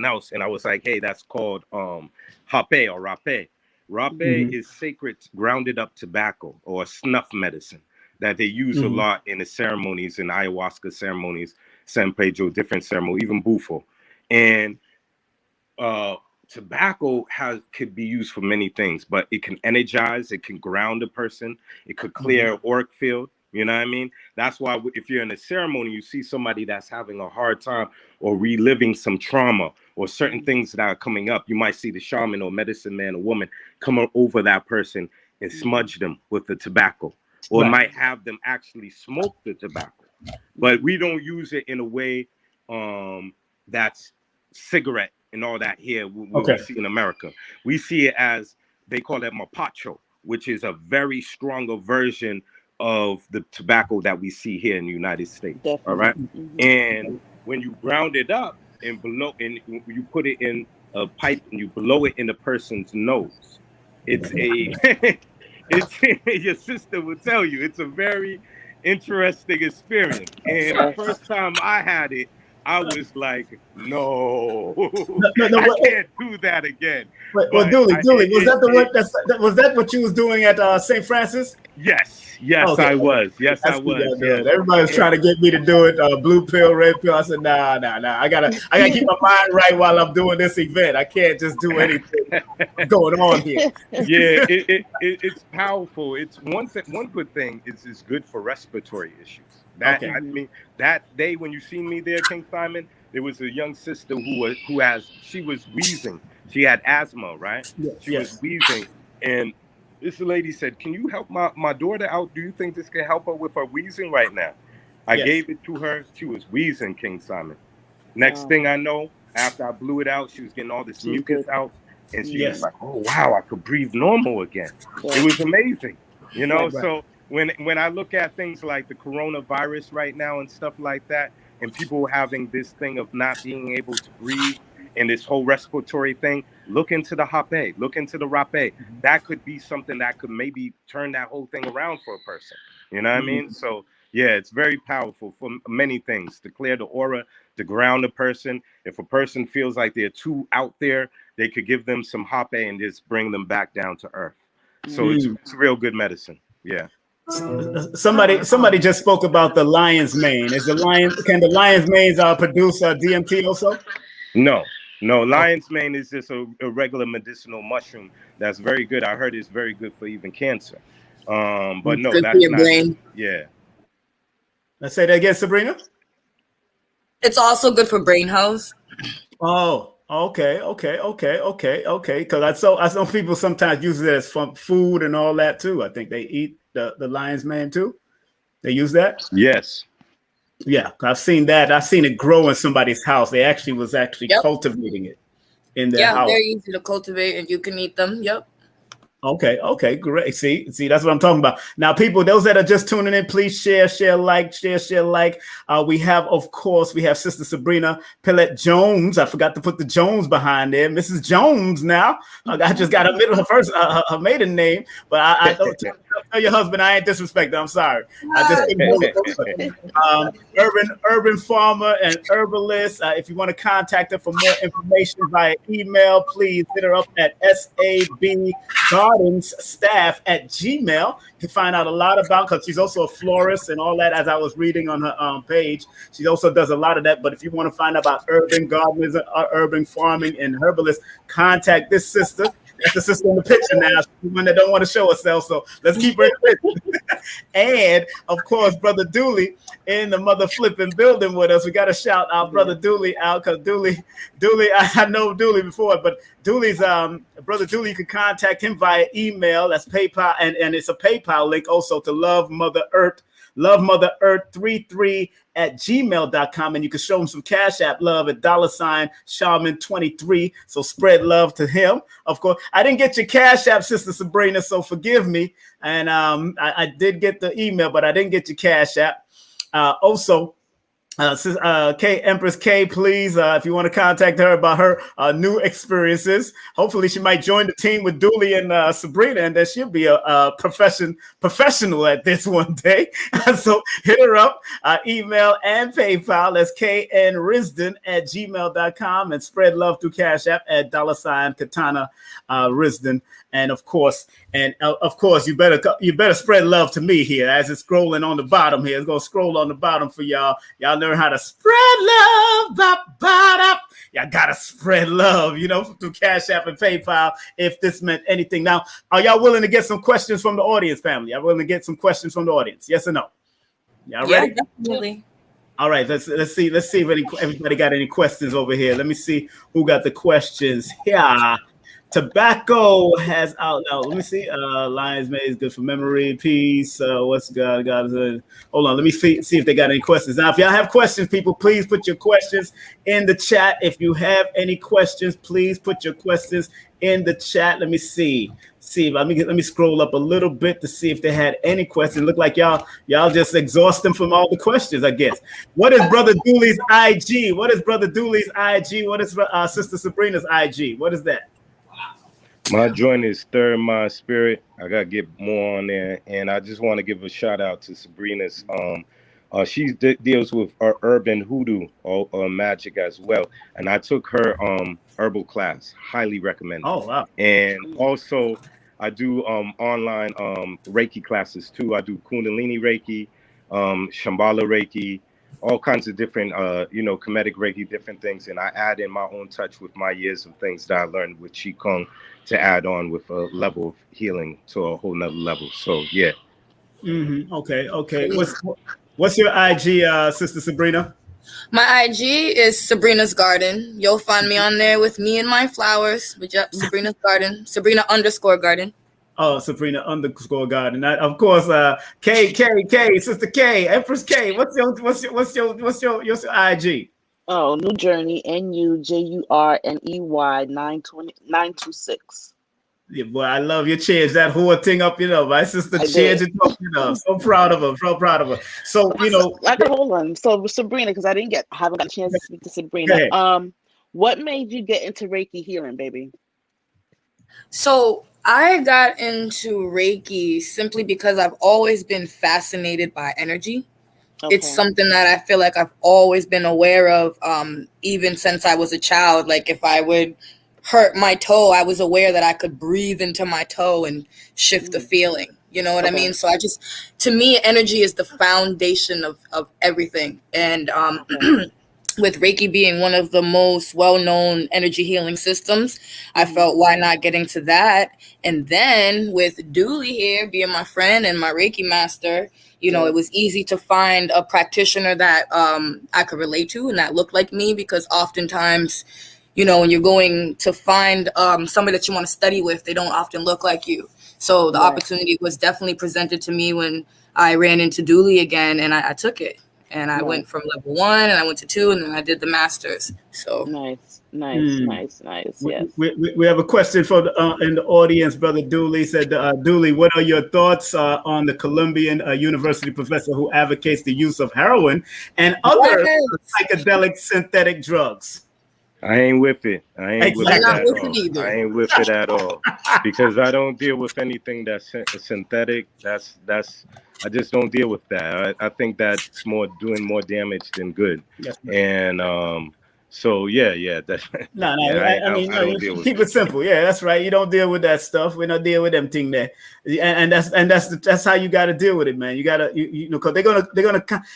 else, and I was like, hey, that's called hape or rape. Rape is sacred grounded up tobacco or snuff medicine that they use a lot in the ceremonies, in ayahuasca ceremonies, San Pedro, different ceremony, even Bufo. And tobacco could be used for many things, but it can energize, it can ground a person, it could clear an auric field. You know what I mean? That's why if you're in a ceremony, you see somebody that's having a hard time or reliving some trauma or certain things that are coming up, you might see the shaman or medicine man or woman come over that person and smudge them with the tobacco, or might have them actually smoke the tobacco. But we don't use it in a way that's cigarette and all that here, what we see in America. We see it as, they call it mapacho, which is a very stronger version of the tobacco that we see here in the United States. Definitely. All right. And when you ground it up and you put it in a pipe and you blow it in the person's nose, it's your sister will tell you, it's a very interesting experience. And the first time I had it, I was like, no, I can't do that again. Well, DULI, was that the one? Was that what you was doing at St. Francis? Yes, okay. I was. Yes, I was. Yes. Everybody was trying to get me to do it. Blue pill, red pill. I said, nah. I gotta keep my mind right while I'm doing this event. I can't just do anything going on here. Yeah, it's powerful. It's one good thing is it's good for respiratory issues. I mean, that day when you see me there, King Simon, there was a young sister she was wheezing. She had asthma, right? She was wheezing, and this lady said, "Can you help my daughter out? Do you think this can help her with her wheezing right now?" I gave it to her. She was wheezing, King Simon. Next thing I know, after I blew it out, she was getting all this mucus out, and she was like, "Oh wow, I could breathe normal again." It was amazing, you know. So when I look at things like the coronavirus right now and stuff like that, and people having this thing of not being able to breathe, and this whole respiratory thing, look into the hape, look into the rape. That could be something that could maybe turn that whole thing around for a person. You know what I mean? So yeah, it's very powerful for many things, to clear the aura, to ground a person. If a person feels like they're too out there, they could give them some hape and just bring them back down to earth. So it's real good medicine. Yeah. Somebody just spoke about the lion's mane. Can the lion's mane produce DMT also? No, lion's mane is just a regular medicinal mushroom that's very good. I heard it's very good for even cancer. But no, that's not. Brain. Yeah. Let's say that again, Sabrina. It's also good for brain health. Oh, okay. Because I saw people sometimes use it as food and all that too. I think they eat the lion's mane too. They use that. Yes. Yeah, I've seen that. I've seen it grow in somebody's house. They was cultivating it in their house. Yeah, they're easy to cultivate, and you can eat them. Yep. Okay, great. See, that's what I'm talking about. Now, people, those that are just tuning in, please share, like. We have Sister Sabrina Pillette Jones. I forgot to put the Jones behind there. Mrs. Jones now. I just got her maiden name, but I don't tell your husband I ain't disrespected. I'm sorry. Urban farmer and herbalist. If you want to contact her for more information via email, please hit her up at SABGardensstaff@gmail. You can find out a lot about, because she's also a florist and all that, as I was reading on her page. She also does a lot of that. But if you want to find out about urban gardeners, urban farming, and herbalists, contact this sister. That's the sister in the picture now. She's the one that don't want to show herself, so let's keep her in the picture. And of course, Brother DULI in the mother flipping building with us. We got to shout our Brother DULI out, because DULI, I know DULI before, but DULI's Brother DULI, you can contact him via email. That's PayPal, and it's a PayPal link also to Love Mother Earth 33@gmail.com, and you can show him some Cash App love at $Shaman23. So spread love to him. Of course, I didn't get your Cash App, Sister Sabrina, so forgive me. And I did get the email, but I didn't get your Cash App. Also, Empress K, please, if you want to contact her about her new experiences, hopefully she might join the team with DULI and Sabrina, and then she'll be a professional at this one day. So hit her up, email and PayPal. That's knrisden@gmail.com, and spread love through Cash App at $Katana Risden. And of course, you better spread love to me here, as it's scrolling on the bottom here. It's gonna scroll on the bottom for y'all. Y'all learn how to spread love. Y'all gotta spread love, through Cash App and PayPal, if this meant anything. Now, are y'all willing to get some questions from the audience, family? Y'all willing to get some questions from the audience? Yes or no? Y'all ready? Yeah, definitely. All right, let's see if everybody got any questions over here. Let me see who got the questions here. Tobacco has out. Let me see. Lion's Mane is good for memory, peace. What's God? Hold on. Let me see if they got any questions. Now, if y'all have questions, people, please put your questions in the chat. If you have any questions, please put your questions in the chat. Let me see. Let me scroll up a little bit to see if they had any questions. Look like y'all just exhaust them from all the questions, I guess. What is Brother DULI's IG? What is Brother DULI's IG? What is Sister Sabrina's IG? What is that? My joint is Third Mind Spirit. I gotta get more on there, and I just want to give a shout out to Sabrina's. She deals with urban hoodoo or magic as well, and I took her herbal class. Highly recommend. Oh wow! And also, I do online Reiki classes too. I do Kundalini Reiki, Shambhala Reiki, all kinds of different, Kemetic Reiki, different things. And I add in my own touch with my years of things that I learned with Qigong to add on with a level of healing to a whole nother level. So, yeah. Okay. What's your IG, Sister Sabrina? My IG is Sabrina's Garden. You'll find me on there with me and my flowers. But yep, Sabrina's Garden. Sabrina_garden. Oh, Sabrina_garden. Of course, K, Sister K, Empress K. What's your IG? Oh, New Journey, NUJURNEY 926. Yeah, boy, I love your change that whole thing up, my sister changed it up, So proud of her, So, hold on. So Sabrina, because I haven't got a chance to speak to Sabrina. What made you get into Reiki healing, baby? So I got into Reiki simply because I've always been fascinated by energy. Okay. It's something that I feel like I've always been aware of, even since I was a child. Like if I would hurt my toe, I was aware that I could breathe into my toe and shift the feeling. You know what I mean? So to me, energy is the foundation of everything. And with Reiki being one of the most well-known energy healing systems, I felt why not get into that? And then with DULI here being my friend and my Reiki master, it was easy to find a practitioner that I could relate to and that looked like me, because oftentimes, when you're going to find somebody that you want to study with, they don't often look like you. So the opportunity was definitely presented to me when I ran into DULI again, and I took it. And I went from level 1 and I went to 2, and then I did the masters. So nice. Yes. We have a question for in the audience. Brother DULI said, DULI, what are your thoughts on the Colombian university professor who advocates the use of heroin and other psychedelic synthetic drugs? I ain't with it. I ain't with it at all. Because I don't deal with anything that's synthetic. I just don't deal with that. I think that's doing more damage than good. Yes, and so yeah. That's I mean, keep it simple. Yeah, that's right. You don't deal with that stuff. We don't deal with them thing there, and that's how you got to deal with it, man. You got to because they're gonna.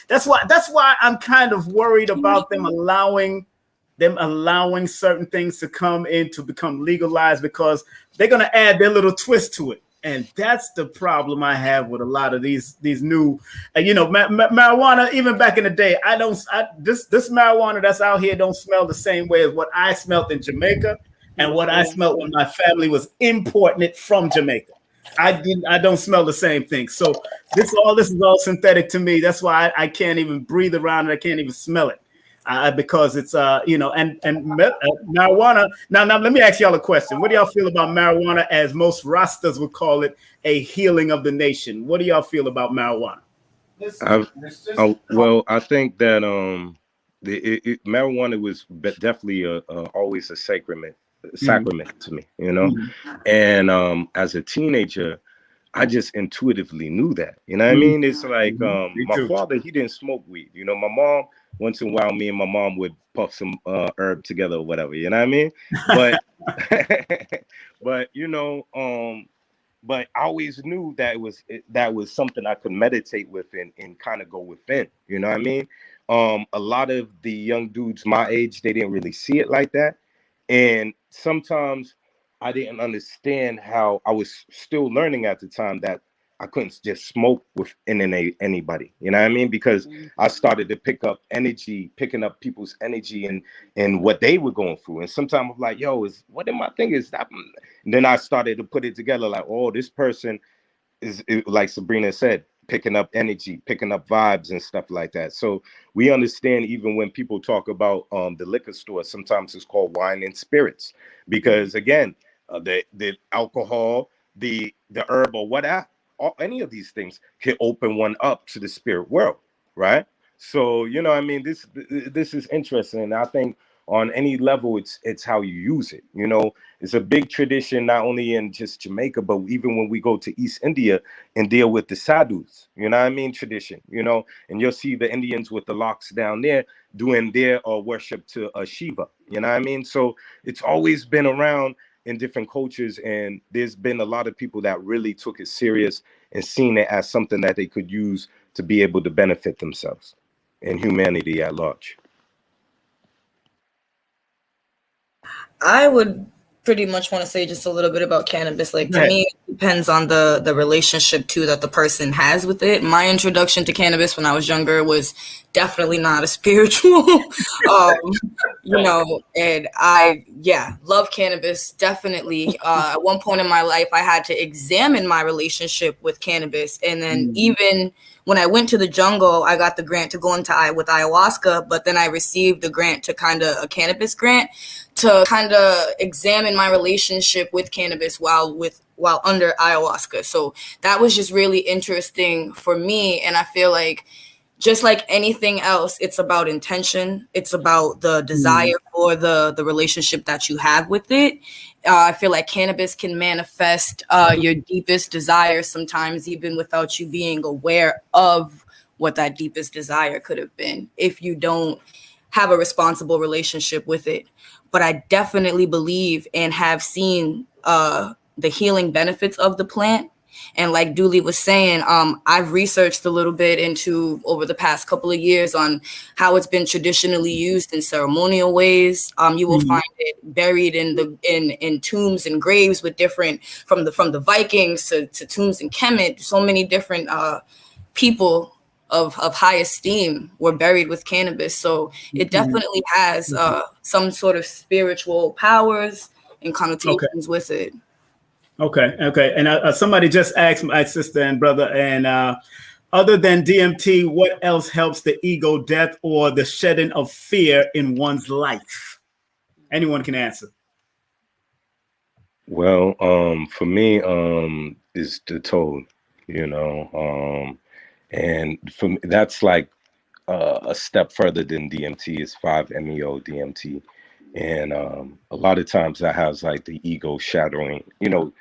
That's why I'm kind of worried about them allowing certain things to come in to become legalized, because they're going to add their little twist to it. And that's the problem I have with a lot of these new, marijuana. Even back in the day, this marijuana that's out here don't smell the same way as what I smelled in Jamaica and what I smelled when my family was importing it from Jamaica. I don't smell the same thing. So this is all synthetic to me. That's why I can't even breathe around it. I can't even smell it. Because it's and marijuana. Now let me ask y'all a question. What do y'all feel about marijuana, as most Rastas would call it, a healing of the nation? What do y'all feel about marijuana? Well, I think that marijuana was definitely always a sacrament to me, And as a teenager, I just intuitively knew that. You know what I mean? It's like my father, he didn't smoke weed. My mom, once in a while, me and my mom would puff some herb together or whatever. You know what I mean? But but I always knew that was something I could meditate with and kind of go within. You know what I mean? A lot of the young dudes my age, they didn't really see it like that, and sometimes I didn't understand how. I was still learning at the time that I couldn't just smoke with anybody, you know what I mean? Because I started to picking up people's energy and what they were going through. And sometimes I'm like, what am I thinking? Is that? And then I started to put it together like, oh, this person is, like Sabrina said, picking up energy, picking up vibes and stuff like that. So we understand, even when people talk about the liquor store, sometimes it's called wine and spirits, because again, the alcohol, the herb or whatever, any of these things can open one up to the spirit world, right? So I mean, this is interesting, and I think on any level, it's how you use it. It's a big tradition, not only in just Jamaica, but even when we go to East India and deal with the sadhus, you know what I mean, tradition, and you'll see the Indians with the locks down there doing their worship to Shiva, you know what I mean? So it's always been around in different cultures, and there's been a lot of people that really took it serious and seen it as something that they could use to be able to benefit themselves and humanity at large. I would pretty much want to say just a little bit about cannabis. Like, to me, it depends on the relationship too that the person has with it. My introduction to cannabis when I was younger was definitely not a spiritual, you know, and I love cannabis, definitely. At one point in my life, I had to examine my relationship with cannabis. And then even when I went to the jungle, I got the grant to go into with ayahuasca, but then I received a grant to a cannabis grant to kind of examine my relationship with cannabis while under ayahuasca. So that was just really interesting for me. And I feel like, just like anything else, it's about intention. It's about the desire for the relationship that you have with it. I feel like cannabis can manifest your deepest desires sometimes, even without you being aware of what that deepest desire could have been, if you don't have a responsible relationship with it. But I definitely believe and have seen the healing benefits of the plant. And like DULI was saying, I've researched a little bit into over the past couple of years on how it's been traditionally used in ceremonial ways. You will find it buried in tombs and graves with different, from the Vikings to tombs in Kemet. So many different people of high esteem were buried with cannabis. So it definitely has some sort of spiritual powers and connotations with it. Okay. And somebody just asked my sister and brother, and other than DMT, what else helps the ego death or the shedding of fear in one's life? Anyone can answer. Well, for me, is the toad, you know, and for me, that's like a step further than DMT. Is 5-MeO DMT, and a lot of times that has like the ego shattering, you know,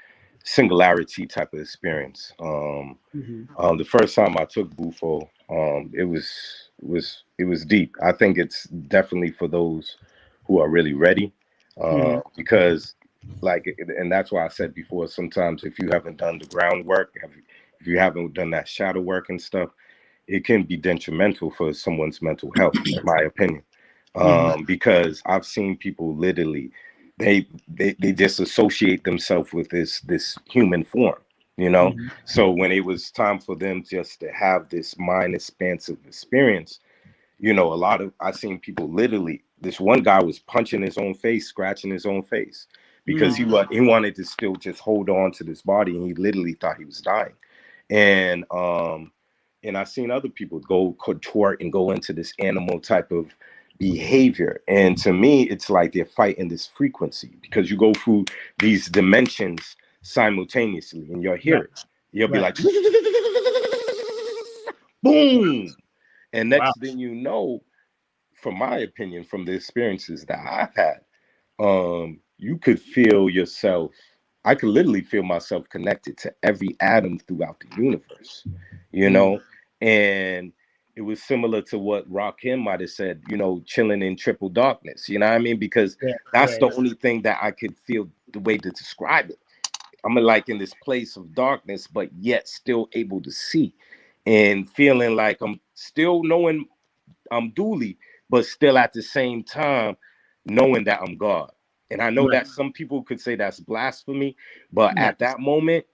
singularity type of experience. The first time I took Bufo, it was deep. I think it's definitely for those who are really ready, because like, and that's why I said before, sometimes if you haven't done the groundwork, if you haven't done that shadow work and stuff, it can be detrimental for someone's mental health, in my opinion. Because I've seen people literally, they just associate themselves with this human form, you know. So when it was time for them just to have this mind expansive experience, you know, I seen people literally, this one guy was punching his own face, scratching his own face, because he wanted to still just hold on to this body, and he literally thought he was dying. And I've seen other people go contort and go into this animal type of behavior. And to me, it's like they're fighting this frequency, because you go through these dimensions simultaneously, and you'll hear it. You'll be like, boom. And next thing you know, from my opinion, from the experiences that I've had, you could feel yourself. I could literally feel myself connected to every atom throughout the universe, you know? And it was similar to what Rakim might have said, you know, chilling in triple darkness, you know what I mean? Because that's the only thing that I could feel the way to describe it. I'm like in this place of darkness, but yet still able to see, and feeling like I'm still knowing I'm DULI, but still at the same time knowing that I'm God. And I know that some people could say that's blasphemy, but at that moment,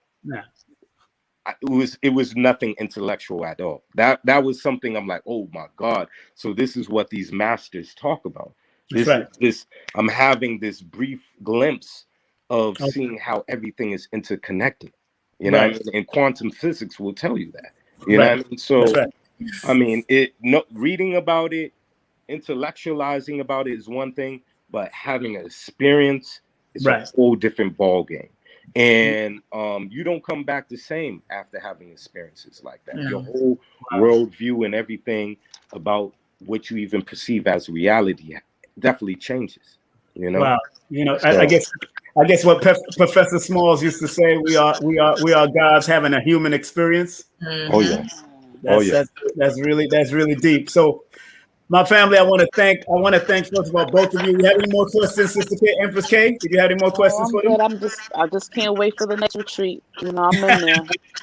it was nothing intellectual at all. That was something I'm like, oh my God. So this is what these masters talk about. I'm having this brief glimpse of seeing how everything is interconnected. You know what I mean? And quantum physics will tell you that. You know what I mean? So I mean, reading about it, intellectualizing about it is one thing, but having an experience is a whole different ball game. And you don't come back the same after having experiences like that. Your whole worldview and everything about what you even perceive as reality definitely changes. You know. Wow. You know, so, I guess what Professor Smalls used to say: we are gods having a human experience. Oh yeah. That's really deep. So My family, I want to thank first of all both of you. You have any more questions, Sister K, Empress K? Did you have any more questions for them? I just can't wait for the next retreat. You know, I'm in there.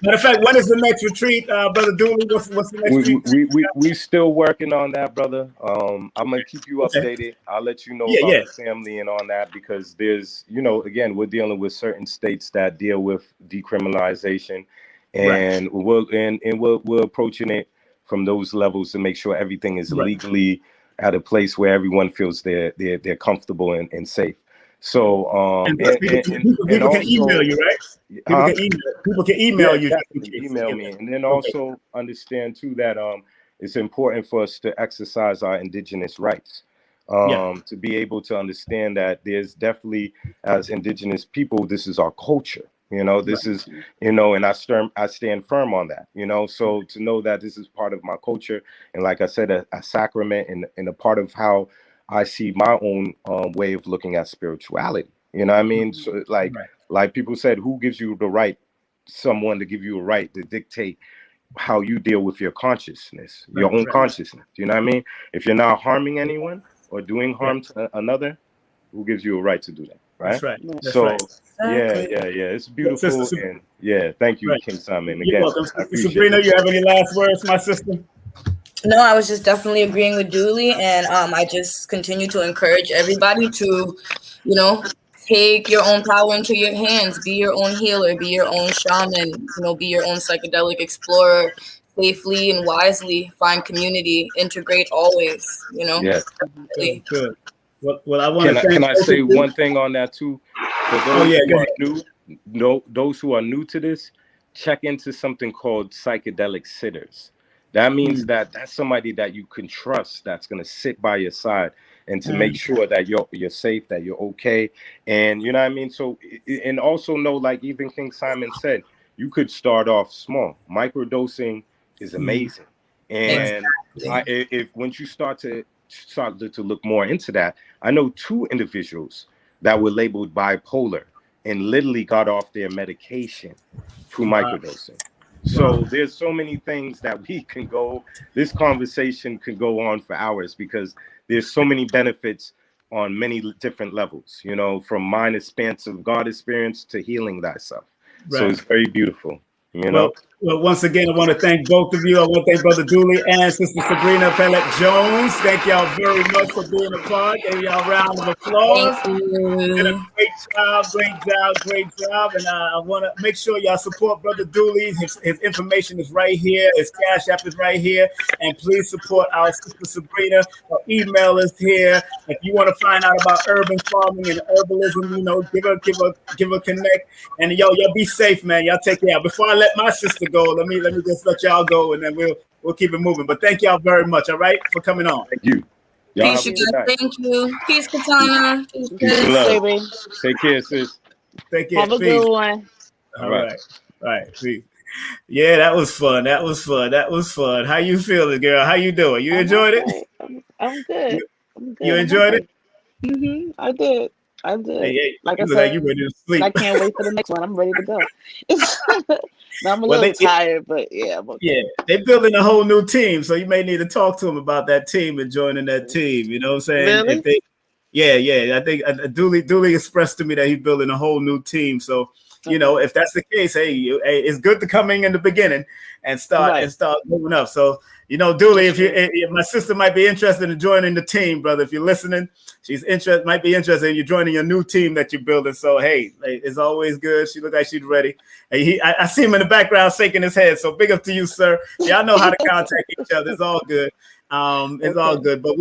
Matter of fact, when is the next retreat, Brother Dooley? What's the next retreat? We still working on that, brother. I'm gonna keep you updated. I'll let you know about the family and on that, because there's, again, we're dealing with certain states that deal with decriminalization, and we're approaching it from those levels to make sure everything is legally at a place where everyone feels they're comfortable and safe. So people can email you, right? People can email you. Email me, and then also understand too that it's important for us to exercise our indigenous rights. To be able to understand that there's definitely, as indigenous people, this is our culture. This is, and I stand firm on that, so to know that this is part of my culture. And like I said, a sacrament and a part of how I see my own way of looking at spirituality. You know what I mean? So like people said, who gives you the right, someone to give you a right to dictate how you deal with your consciousness, your own consciousness? You know what I mean? If you're not harming anyone or doing harm to another, who gives you a right to do that? Right. That's right. That's so right. It's beautiful. And thank you, King Simon. Again, you're welcome. Sabrina, you have any last words, my sister? No, I was just definitely agreeing with Dooley, and I just continue to encourage everybody to, take your own power into your hands, be your own healer, be your own shaman, be your own psychedelic explorer, safely and wisely, find community, integrate always, Yes. Good. Well, I want to. Can I say one thing on that too? For those who are new, those who are new to this, check into something called psychedelic sitters. That means that that's somebody that you can trust, that's going to sit by your side and to make sure that you're safe, that you're okay. And you know what I mean? So, and also know, like even King Simon said, you could start off small. Microdosing is amazing. And if once you start to look more into that, I know 2 individuals that were labeled bipolar and literally got off their medication through microdosing. So there's so many things that we can go, this conversation could go on for hours, because there's so many benefits on many different levels, from mind expansive God experience to healing thyself. So it's very beautiful. Well, once again, I want to thank both of you. I want to thank Brother Dooley and Sister Sabrina Pellet-Jones. Thank y'all very much for being a part. Give y'all a round of applause. You did a great job. And I want to make sure y'all support Brother Dooley. His information is right here. His Cash App is right here. And please support our Sister Sabrina. Her email is here. If you want to find out about urban farming and herbalism, give a connect. And y'all be safe, man. Y'all take care. Before I let my sister go, let me just let y'all go, and then we'll keep it moving. But thank y'all very much, all right, for coming on. Thank you. Peace, you guys. Thank you. Peace, Katana. Peace and love. Take care, sis. Take care. Have a good one. All right. Peace. Yeah, that was fun. How you feeling, girl? How you doing? You enjoyed it? I'm good. You enjoyed it? I did. Hey, like I said, you ready to sleep. I can't wait for the next one. I'm ready to go. Now I'm a little tired, but yeah, I'm okay. Yeah, they're building a whole new team, so you may need to talk to them about that team and joining that team. You know what I'm saying? Really? I think Dooley expressed to me that he's building a whole new team. So, if that's the case, hey, it's good to come in the beginning and start moving up. So, Dooley, if my sister might be interested in joining the team, brother, if you're listening, might be interested in you joining your new team that you're building. So, hey, it's always good. She looked like she's ready. And I see him in the background shaking his head. So big up to you, sir. Y'all know how to contact each other. It's all good. It's all good. But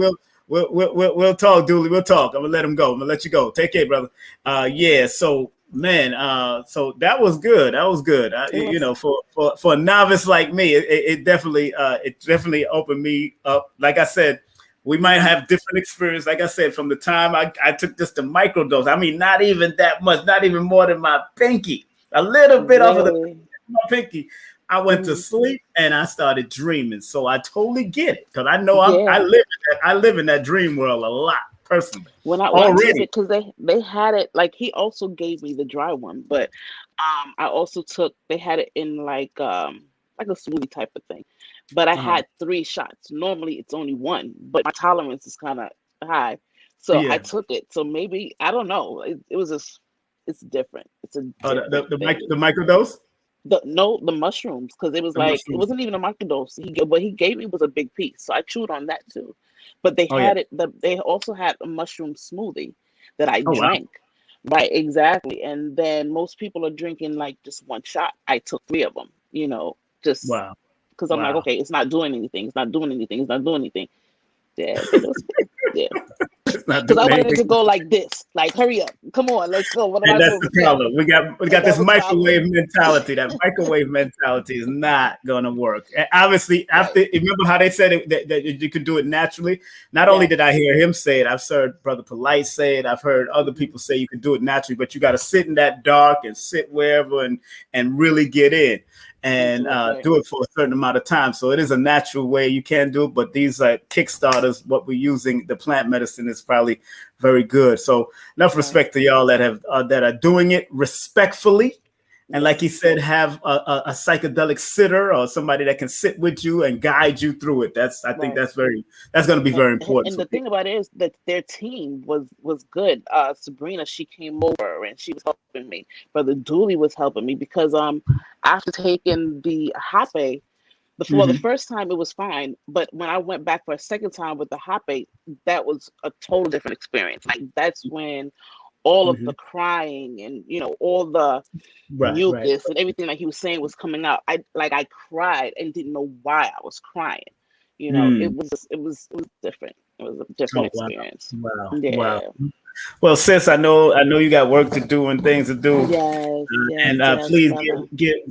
we'll talk, Dooley. We'll talk. I'm gonna let him go. I'm gonna let you go. Take care, brother. So man, so that was good. For a novice like me, it definitely opened me up. Like I said, we might have different experience. Like I said, from the time I took just a microdose, I mean, not even that much, not even more than my pinky, a little bit off of my pinky. I went to sleep and I started dreaming. So I totally get it, because I know I live in that dream world a lot. Personally, when I took it, because they had it, like, he also gave me the dry one, but I also they had it in like like a smoothie type of thing. But I had 3 shots. Normally it's only 1, but my tolerance is kind of high, so I took it. So maybe, I don't know. It was just, it's different. It's a different the microdose. The mushrooms, because it was like mushrooms. It wasn't even a microdose. What he gave me was a big piece, so I chewed on that too. But they they also had a mushroom smoothie that I drank. Wow. Right, exactly. And then most people are drinking like just 1 shot. I took 3 of them. Just because I'm like, okay, it's not doing anything. It's not doing anything. It's not doing anything. Yeah, but it was, yeah. Because I wanted it to go like this, like, hurry up, come on, let's go. What am I that's the problem. We got this microwave mentality. That microwave mentality is not gonna work. And obviously, after remember how they said that you could do it naturally. Not only did I hear him say it, I've heard Brother Polite say it. I've heard other people say you can do it naturally, but you got to sit in that dark and sit wherever and really get in. And do it for a certain amount of time. So it is a natural way you can do it, but these are Kickstarters. What we're using, the plant medicine, is probably very good. So enough respect to y'all that have that are doing it respectfully. And like he said, have a psychedelic sitter or somebody that can sit with you and guide you through it. I think that's going to be very important. And the thing about it is that their team was good. Sabrina, she came over and she was helping me. Brother DULI was helping me because after taking the hape, before the first time it was fine, but when I went back for a second time with the hape, that was a total different experience. Like, that's when all of the crying and all the mucus and everything that he was saying was coming out. I cried and didn't know why I was crying. It was different. It was a different experience. Wow. Yeah. Wow. Well, sis, I know you got work to do and things to do. Yes, please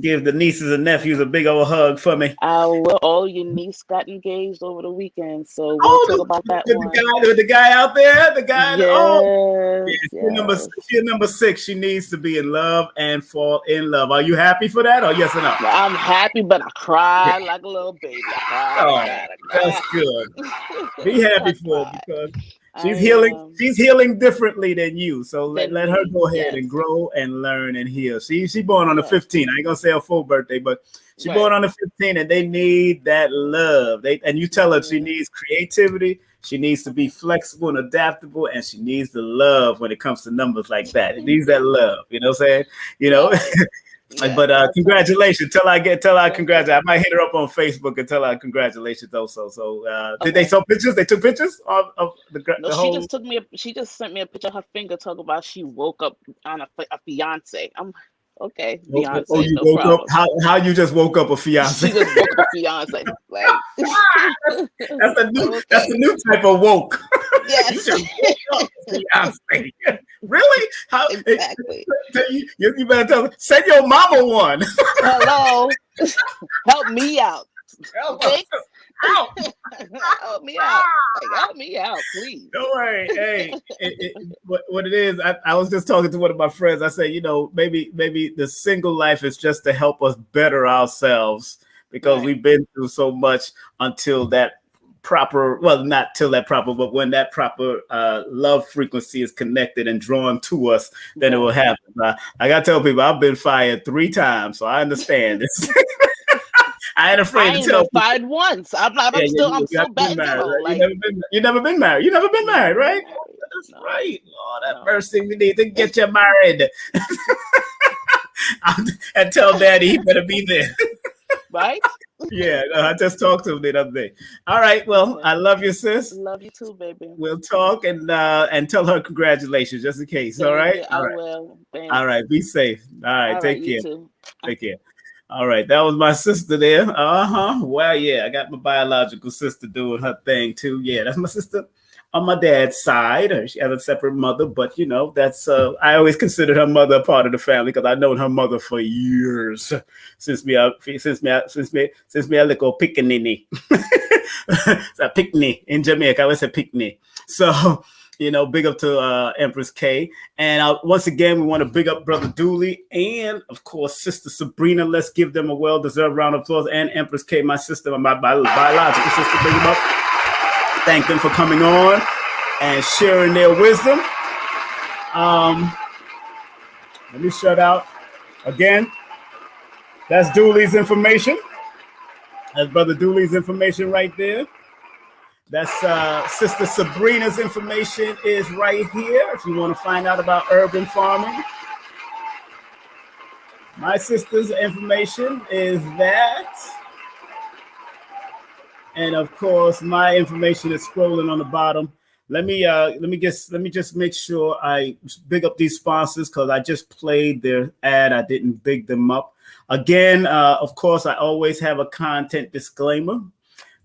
give the nieces and nephews a big old hug for me. Oh, your niece got engaged over the weekend, so we'll talk about that one. The guy out there, the guy. Yes, she's number 6. She needs to be in love and fall in love. Are you happy for that, or yes or no? I'm happy, but I cried like a little baby. That's good. Be happy for her because she's healing. She's healing differently than you. So let her go ahead and grow and learn and heal. She's born on the 15th. I ain't gonna say her full birthday, but she's born on the 15th, and they need that love. And you tell her she needs creativity. She needs to be flexible and adaptable, and she needs the love when it comes to numbers like that. It needs that love. You know what I'm saying? But congratulations. Tell her congratulations. I might hit her up on Facebook and tell her congratulations also. So did they show pictures? They took pictures of the whole... she just sent me a picture of her finger talking about she woke up on a fiance. I'm okay, Beyonce. Oh, you woke up? How you just woke up a fiance? She just woke up a fiance. That's a new type of woke. Yes. You just woke up a fiance. Really? How exactly? You better tell her. Send your mama one. Hello. Help me out. Okay? Help me out. Help me out, please. Don't worry. Hey, what it is, I was just talking to one of my friends. I said, maybe the single life is just to help us better ourselves because we've been through so much until that proper, well, not till that proper, but when that proper love frequency is connected and drawn to us, then it will happen. I gotta tell people, I've been fired 3 times, so I understand this. I ain't afraid to tell. I fired once. I'm still bad. You never been married. You never been married, right? That's right. Lord, that mercy, we need to get you married. And tell Daddy he better be there. Right? Yeah, I just talked to him the other day. All right, well, I love you, sis. Love you too, baby. We'll talk and tell her congratulations just in case. All right? I will. Thanks. All right, be safe. All right, take care. Take care. All right, that was my sister there. Well, yeah, I got my biological sister doing her thing too. Yeah, that's my sister on my dad's side. She has a separate mother, but that's I always considered her mother a part of the family because I've known her mother for years since me a little pickaninny. It's a picnic in Jamaica. I always say picnic. So. Big up to Empress K. And once again, we want to big up Brother DULI and, of course, Sister Sabrina. Let's give them a well-deserved round of applause. And Empress K, my sister, my biological sister, big them up. Thank them for coming on and sharing their wisdom. Let me shout out again. That's DULI's information. That's Brother DULI's information right there. That's Sister Sabrina's information is right here if you want to find out about urban farming. My sister's information is that. And of course, my information is scrolling on the bottom. Let me just make sure I big up these sponsors because I just played their ad. I didn't big them up. Again, of course, I always have a content disclaimer.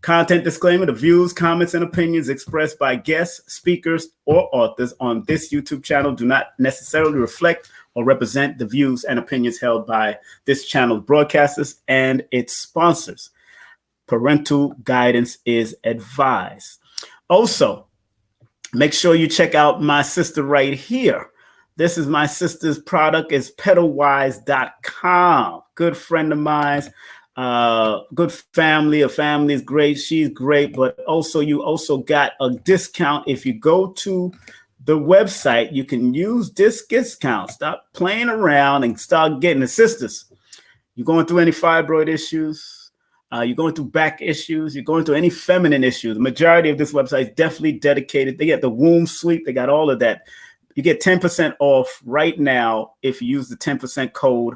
Content disclaimer: the views, comments, and opinions expressed by guests, speakers, or authors on this YouTube channel do not necessarily reflect or represent the views and opinions held by this channel's broadcasters and its sponsors. Parental guidance is advised. Also, make sure you check out my sister right here. This is my sister's product. It's pedalwise.com. Good friend of mine. Good family. A family is great. She's great. But also, you also got a discount. If you go to the website, you can use this discount. Stop playing around and start getting the sisters. You're going through any fibroid issues? You're going through back issues, you're going through any feminine issues. The majority of this website is definitely dedicated. They get the womb sweep. They got all of that. You get 10% off right now if you use the 10% code.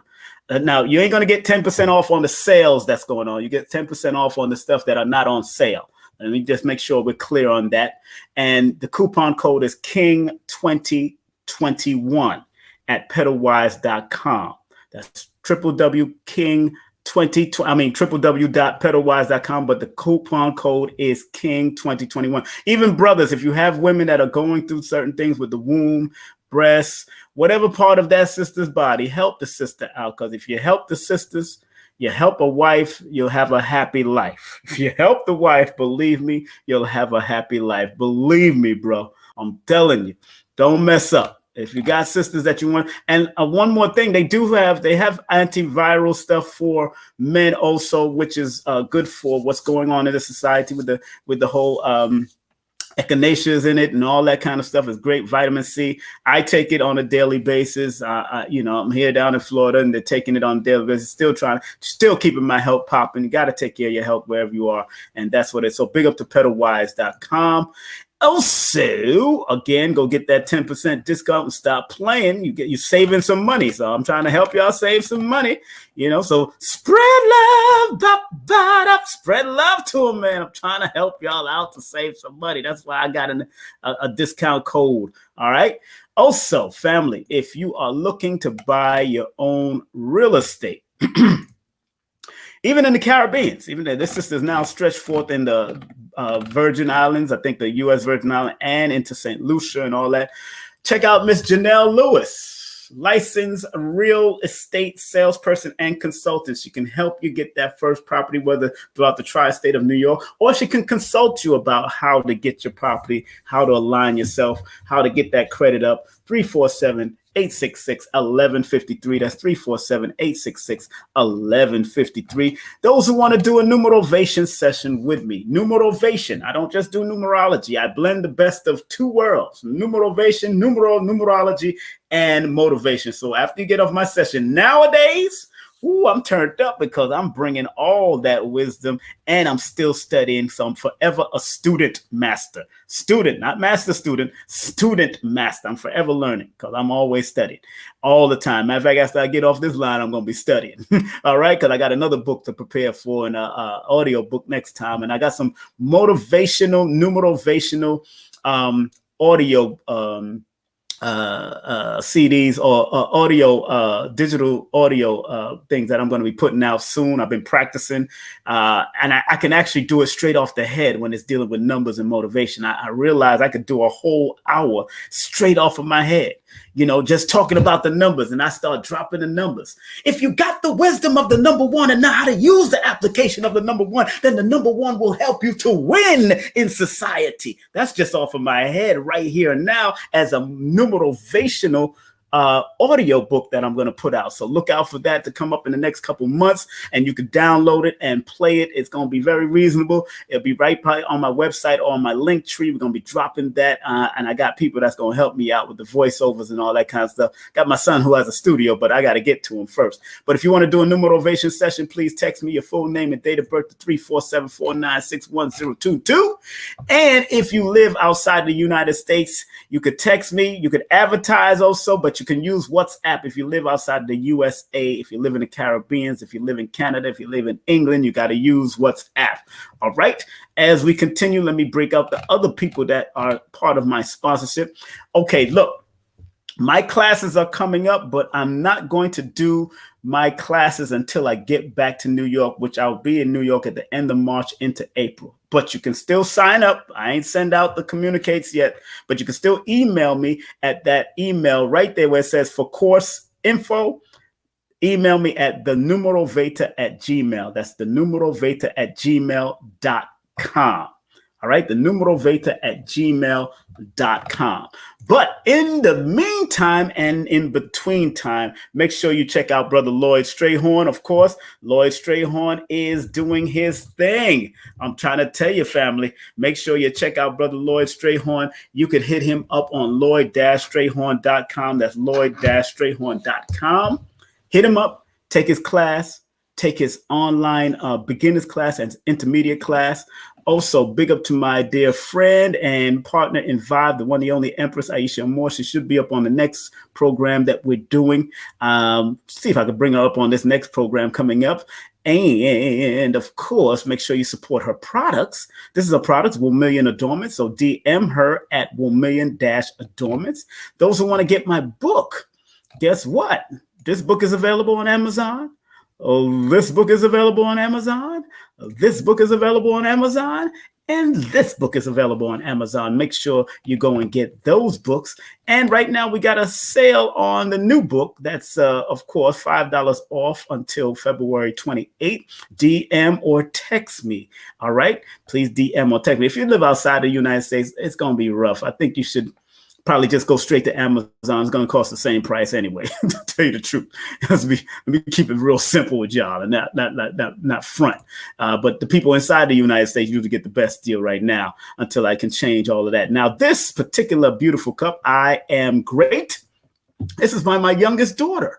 Now, you ain't going to get 10% off on the sales that's going on. You get 10% off on the stuff that are not on sale. Let me just make sure we're clear on that. And the coupon code is King2021 at pedalwise.com. That's www.pedalwise.com, but the coupon code is King2021. Even brothers, if you have women that are going through certain things with the womb, breasts, whatever part of that sister's body, help the sister out. Because if you help the sisters, you help a wife, you'll have a happy life. If you help the wife, believe me, you'll have a happy life. Believe me, bro. I'm telling you, don't mess up. If you got sisters that you want, and one more thing, they have antiviral stuff for men also, which is good for what's going on in the society with the whole echinaceas in it and all that kind of stuff. Is great. Vitamin C. I take it on a daily basis. I'm here down in Florida, and they're taking it on a daily basis. Still keeping my health popping. You got to take care of your health wherever you are, and that's what it's. So big up to pedalwise.com. Also, again, go get that 10% discount and stop playing. You're saving some money. So I'm trying to help y'all save some money. So spread love, spread love to them, man. I'm trying to help y'all out to save some money. That's why I got a discount code. All right. Also, family, if you are looking to buy your own real estate, even in the Caribbean, even though this is now stretched forth in the Virgin Islands, I think the U.S. Virgin Islands, and into St. Lucia and all that. Check out Miss Janelle Lewis, licensed real estate salesperson and consultant. She can help you get that first property, whether throughout the tri-state of New York, or she can consult you about how to get your property, how to align yourself, how to get that credit up. 347-866-1153. That's 347-866-1153. Those who want to do a Numerovation session with me. Numerovation. I don't just do numerology. I blend the best of two worlds. Numerovation, numerology, and motivation. So after you get off my session nowadays, I'm turned up because I'm bringing all that wisdom and I'm still studying. So I'm forever a student master. Student, not master student, student master. I'm forever learning because I'm always studying all the time. Matter of fact, after I get off this line, I'm going to be studying. All right. Because I got another book to prepare for, an audio book next time. And I got some motivational, numerovational audio CDs or audio, digital audio things that I'm going to be putting out soon. I've been practicing and I can actually do it straight off the head when it's dealing with numbers and motivation. I realized I could do a whole hour straight off of my head, just talking about the numbers, and I start dropping the numbers. If you got the wisdom of the number one and know how to use the application of the number one, then the number one will help you to win in society. That's just off of my head right here and now as a numerovational audio book that I'm going to put out. So look out for that to come up in the next couple months, and you can download it and play it. It's going to be very reasonable. It'll be right on my website or on my link tree. We're going to be dropping that. And I got people that's going to help me out with the voiceovers and all that kind of stuff. Got my son who has a studio, but I got to get to him first. But if you want to do a Numerovation session, please text me your full name and date of birth to 347-496-1022. And if you live outside the United States, you could text me. You could advertise also, but you can use WhatsApp if you live outside the USA, if you live in the Caribbean, if you live in Canada, if you live in England, you got to use WhatsApp. All right. As we continue, let me break out the other people that are part of my sponsorship. Okay, look, my classes are coming up, but I'm not going to do my classes until I get back to New York, which I'll be in New York at the end of March into April. But you can still sign up. I ain't send out the communicates yet, but you can still email me at that email right there where it says for course info. Email me at thenumerovator@gmail. That's thenumerovator@gmail.com. All right, thenumerovator@gmail.com. But in the meantime and in between time, make sure you check out Brother Lloyd Strayhorn. Of course, Lloyd Strayhorn is doing his thing. I'm trying to tell you, family, make sure you check out Brother Lloyd Strayhorn. You could hit him up on lloyd-strayhorn.com. That's lloyd-strayhorn.com. Hit him up, take his class, take his online beginners class and intermediate class. Also, big up to my dear friend and partner in Vibe, the one, the only Empress, Aisha Moore. She should be up on the next program that we're doing. See if I can bring her up on this next program coming up. And of course, make sure you support her products. This is a product, Wilmillion Adornments. So DM her at Wilmillion-Adornments. Those who want to get my book, guess what? This book is available on Amazon. Oh, this book is available on Amazon. This book is available on Amazon. And this book is available on Amazon. Make sure you go and get those books. And right now we got a sale on the new book. That's, of course, $5 off until February 28th. DM or text me. All right. Please DM or text me. If you live outside the United States, it's going to be rough. I think you should probably just go straight to Amazon. It's going to cost the same price anyway, to tell you the truth. Let me keep it real simple with y'all and not front. But the people inside the United States usually get the best deal right now until I can change all of that. Now, this particular beautiful cup, I Am Great. This is by my youngest daughter.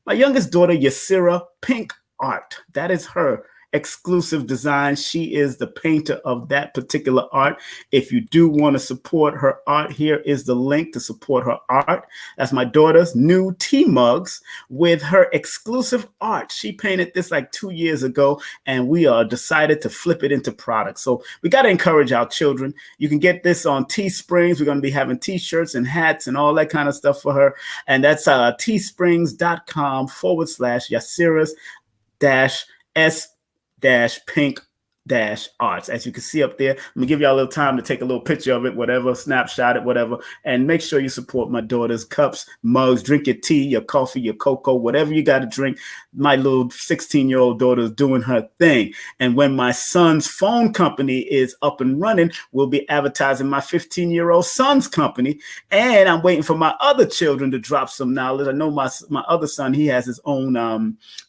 My youngest daughter, Yasira Pink Art. That is her exclusive design. She is the painter of that particular art. If you do want to support her art, here is the link to support her art. That's my daughter's new tea mugs with her exclusive art. She painted this like 2 years ago, and we are decided to flip it into products. So we got to encourage our children. You can get this on Teesprings. We're going to be having t-shirts and hats and all that kind of stuff for her. And that's teesprings.com/Yasiras-S-Pink-Arts. As you can see up there, I'm gonna give y'all a little time to take a little picture of it, whatever, snapshot it, whatever, and make sure you support my daughter's cups, mugs, drink your tea, your coffee, your cocoa, whatever you got to drink. My little 16-year-old daughter is doing her thing. And when my son's phone company is up and running, we'll be advertising my 15-year-old son's company. And I'm waiting for my other children to drop some knowledge. I know my other son, he has his own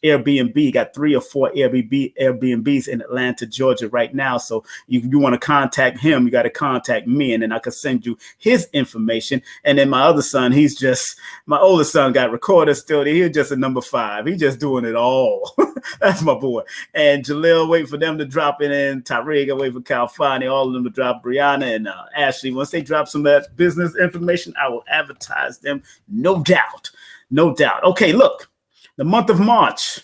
Airbnb. He got 3 or 4 Airbnbs in Atlanta, Georgia right now. So you want to contact him, you got to contact me, and then I can send you his information. And then my other son, my oldest son got recorded still. He's just a number 5. He's just doing it all. That's my boy. And Jaleel, wait for them to drop it in. Tyriga, wait for Calfani, all of them to drop. Brianna and Ashley. Once they drop some of that business information, I will advertise them. No doubt. No doubt. Okay, look, the month of March,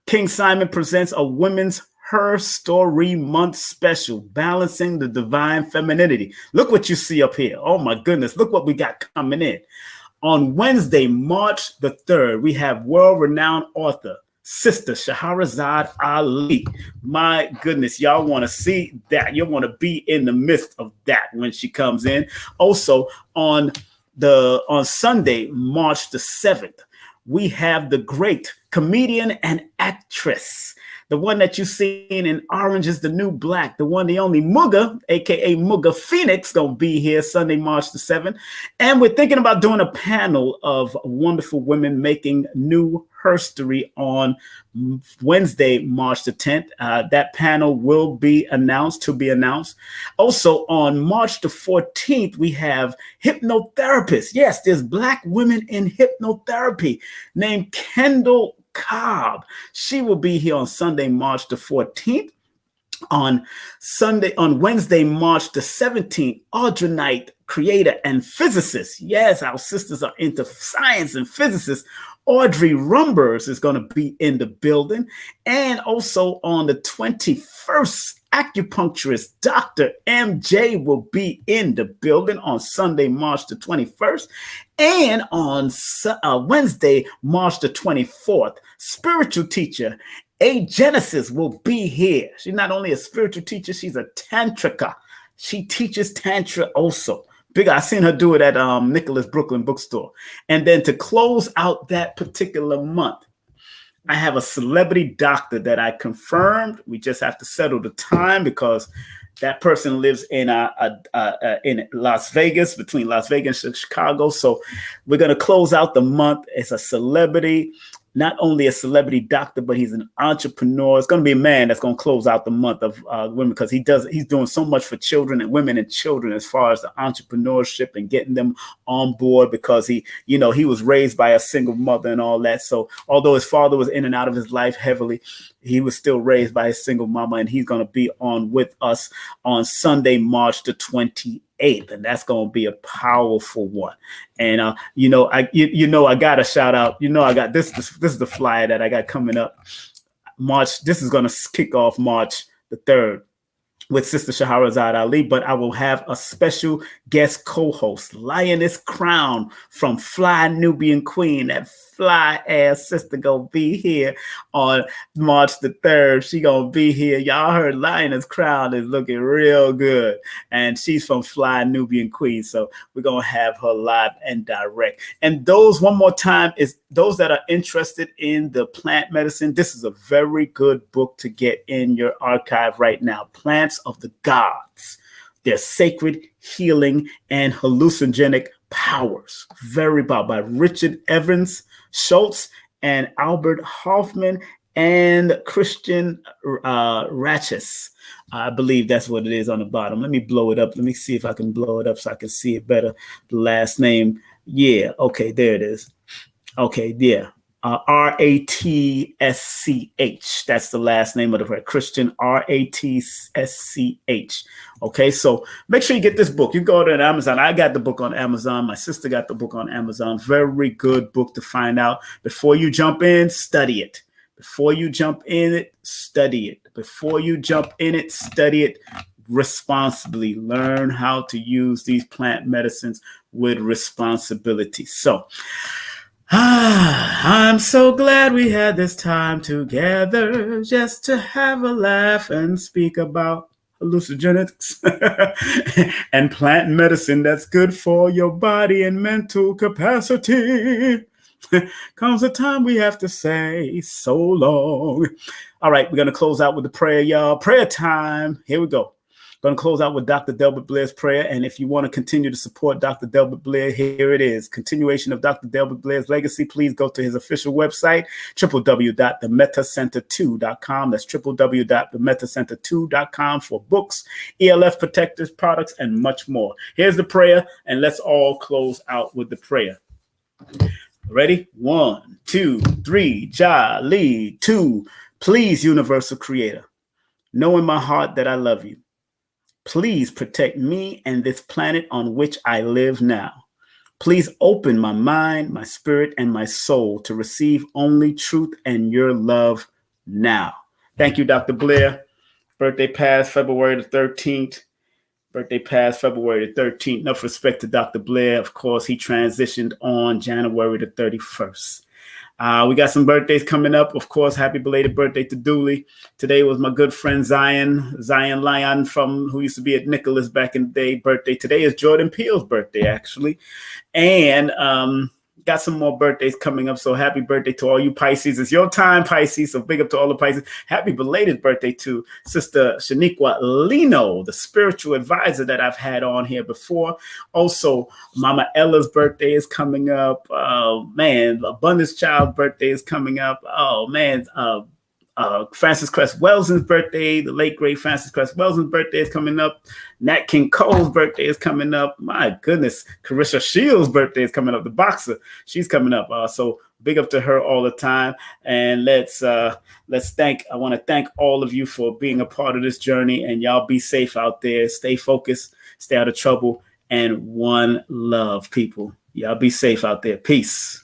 King Simon presents a Women's Her Story Month special, balancing the divine femininity. Look what you see up here. Oh my goodness. Look what we got coming in. On Wednesday, March the 3rd, we have world-renowned author, Sister Shahrazad Ali. My goodness, y'all want to see that. You want to be in the midst of that when she comes in. Also, on Sunday, March the 7th, we have the great comedian and actress The one that you seen in Orange is the New Black. The one, the only Mugga, aka Mugga Phoenix, gonna be here Sunday, March the 7th. And we're thinking about doing a panel of wonderful women making new history on Wednesday, March the 10th. That panel will be announced. Also on March the 14th, we have hypnotherapists. Yes, there's Black women in hypnotherapy named Kendall Cobb. She will be here on Sunday, March the 14th. On Wednesday, March the 17th, Audra Knight, creator and physicist. Yes, our sisters are into science and physicists. Audrey Rumbers is going to be in the building. And also on the 21st, acupuncturist Dr. MJ will be in the building on Sunday, March the 21st. And on Wednesday, March the 24th, spiritual teacher A Genesis will be here. She's not only a spiritual teacher, she's a tantrika. She teaches tantra also. Big, I seen her do it at Nicholas Brooklyn Bookstore. And then to close out that particular month, I have a celebrity doctor that I confirmed. We just have to settle the time because that person lives in Las Vegas, between Las Vegas and Chicago. So we're going to close out the month. It's a celebrity, not only a celebrity doctor, but he's an entrepreneur. It's going to be a man that's going to close out the month of women because he's doing so much for children and women and children as far as the entrepreneurship and getting them on board because he was raised by a single mother and all that. So although his father was in and out of his life heavily, he was still raised by his single mama, and he's going to be on with us on Sunday, March the 28th. And that's going to be a powerful one. And, I got a shout out. I got this is the flyer that I got coming up. This is going to kick off March the 3rd with Sister Shahrazad Ali, but I will have a special guest co-host, Lioness Crown from Fly Nubian Queen. That fly ass sister gonna be here on March the 3rd. She gonna be here. Y'all heard Lioness Crown is looking real good, and she's from Fly Nubian Queen. So we're gonna have her live and direct. And those, one more time, is those that are interested in the plant medicine. This is a very good book to get in your archive right now. Plants of the Gods. Their sacred healing and hallucinogenic powers. Very powerful, by Richard Evans Schultz and Albert Hoffman and Christian Ratchis. I believe that's what it is on the bottom. Let me blow it up. Let me see if I can blow it up so I can see it better. The last name. Yeah. Okay. There it is. Okay. Yeah. Ratsch. That's the last name of the prayer. Christian Ratsch. Okay, so make sure you get this book. You go to Amazon. I got the book on Amazon. My sister got the book on Amazon. Very good book to find out. Before you jump in, study it. Before you jump in it, study it. Before you jump in it, study it responsibly. Learn how to use these plant medicines with responsibility. So, I'm so glad we had this time together just to have a laugh and speak about hallucinogenics and plant medicine that's good for your body and mental capacity. Comes a time we have to say so long. All right, we're going to close out with the prayer, y'all. Prayer time. Here we go. Going to close out with Dr. Delbert Blair's prayer. And if you want to continue to support Dr. Delbert Blair, here it is. Continuation of Dr. Delbert Blair's legacy. Please go to his official website, www.themetacenter2.com. That's www.themetacenter2.com for books, ELF protectors, products, and much more. Here's the prayer, and let's all close out with the prayer. Ready? 1, 2, 3. Jali. 2. Please, universal creator, know in my heart that I love you. Please protect me and this planet on which I live now. Please open my mind, my spirit, and my soul to receive only truth and your love now. Thank you, Dr. Blair. Birthday past February the 13th. Enough respect to Dr. Blair. Of course, he transitioned on January the 31st. We got some birthdays coming up. Of course, happy belated birthday to DULI. Today was my good friend Zion Lyon who used to be at Nicholas back in the day. Birthday. Today is Jordan Peele's birthday, actually. And got some more birthdays coming up. So happy birthday to all you Pisces. It's your time, Pisces. So big up to all the Pisces. Happy belated birthday to Sister Shaniqua Lino, the spiritual advisor that I've had on here before. Also, Mama Ella's birthday is coming up. Oh, man. Abundance Child birthday is coming up. Oh, man. Francis Cress Welson's birthday, the late great Francis Cress Welson's birthday is coming up. Nat King Cole's birthday is coming up. My goodness, Carissa Shields' birthday is coming up. The boxer, she's coming up. So big up to her all the time. And I want to thank all of you for being a part of this journey. And y'all be safe out there. Stay focused, stay out of trouble, and one love, people. Y'all be safe out there. Peace.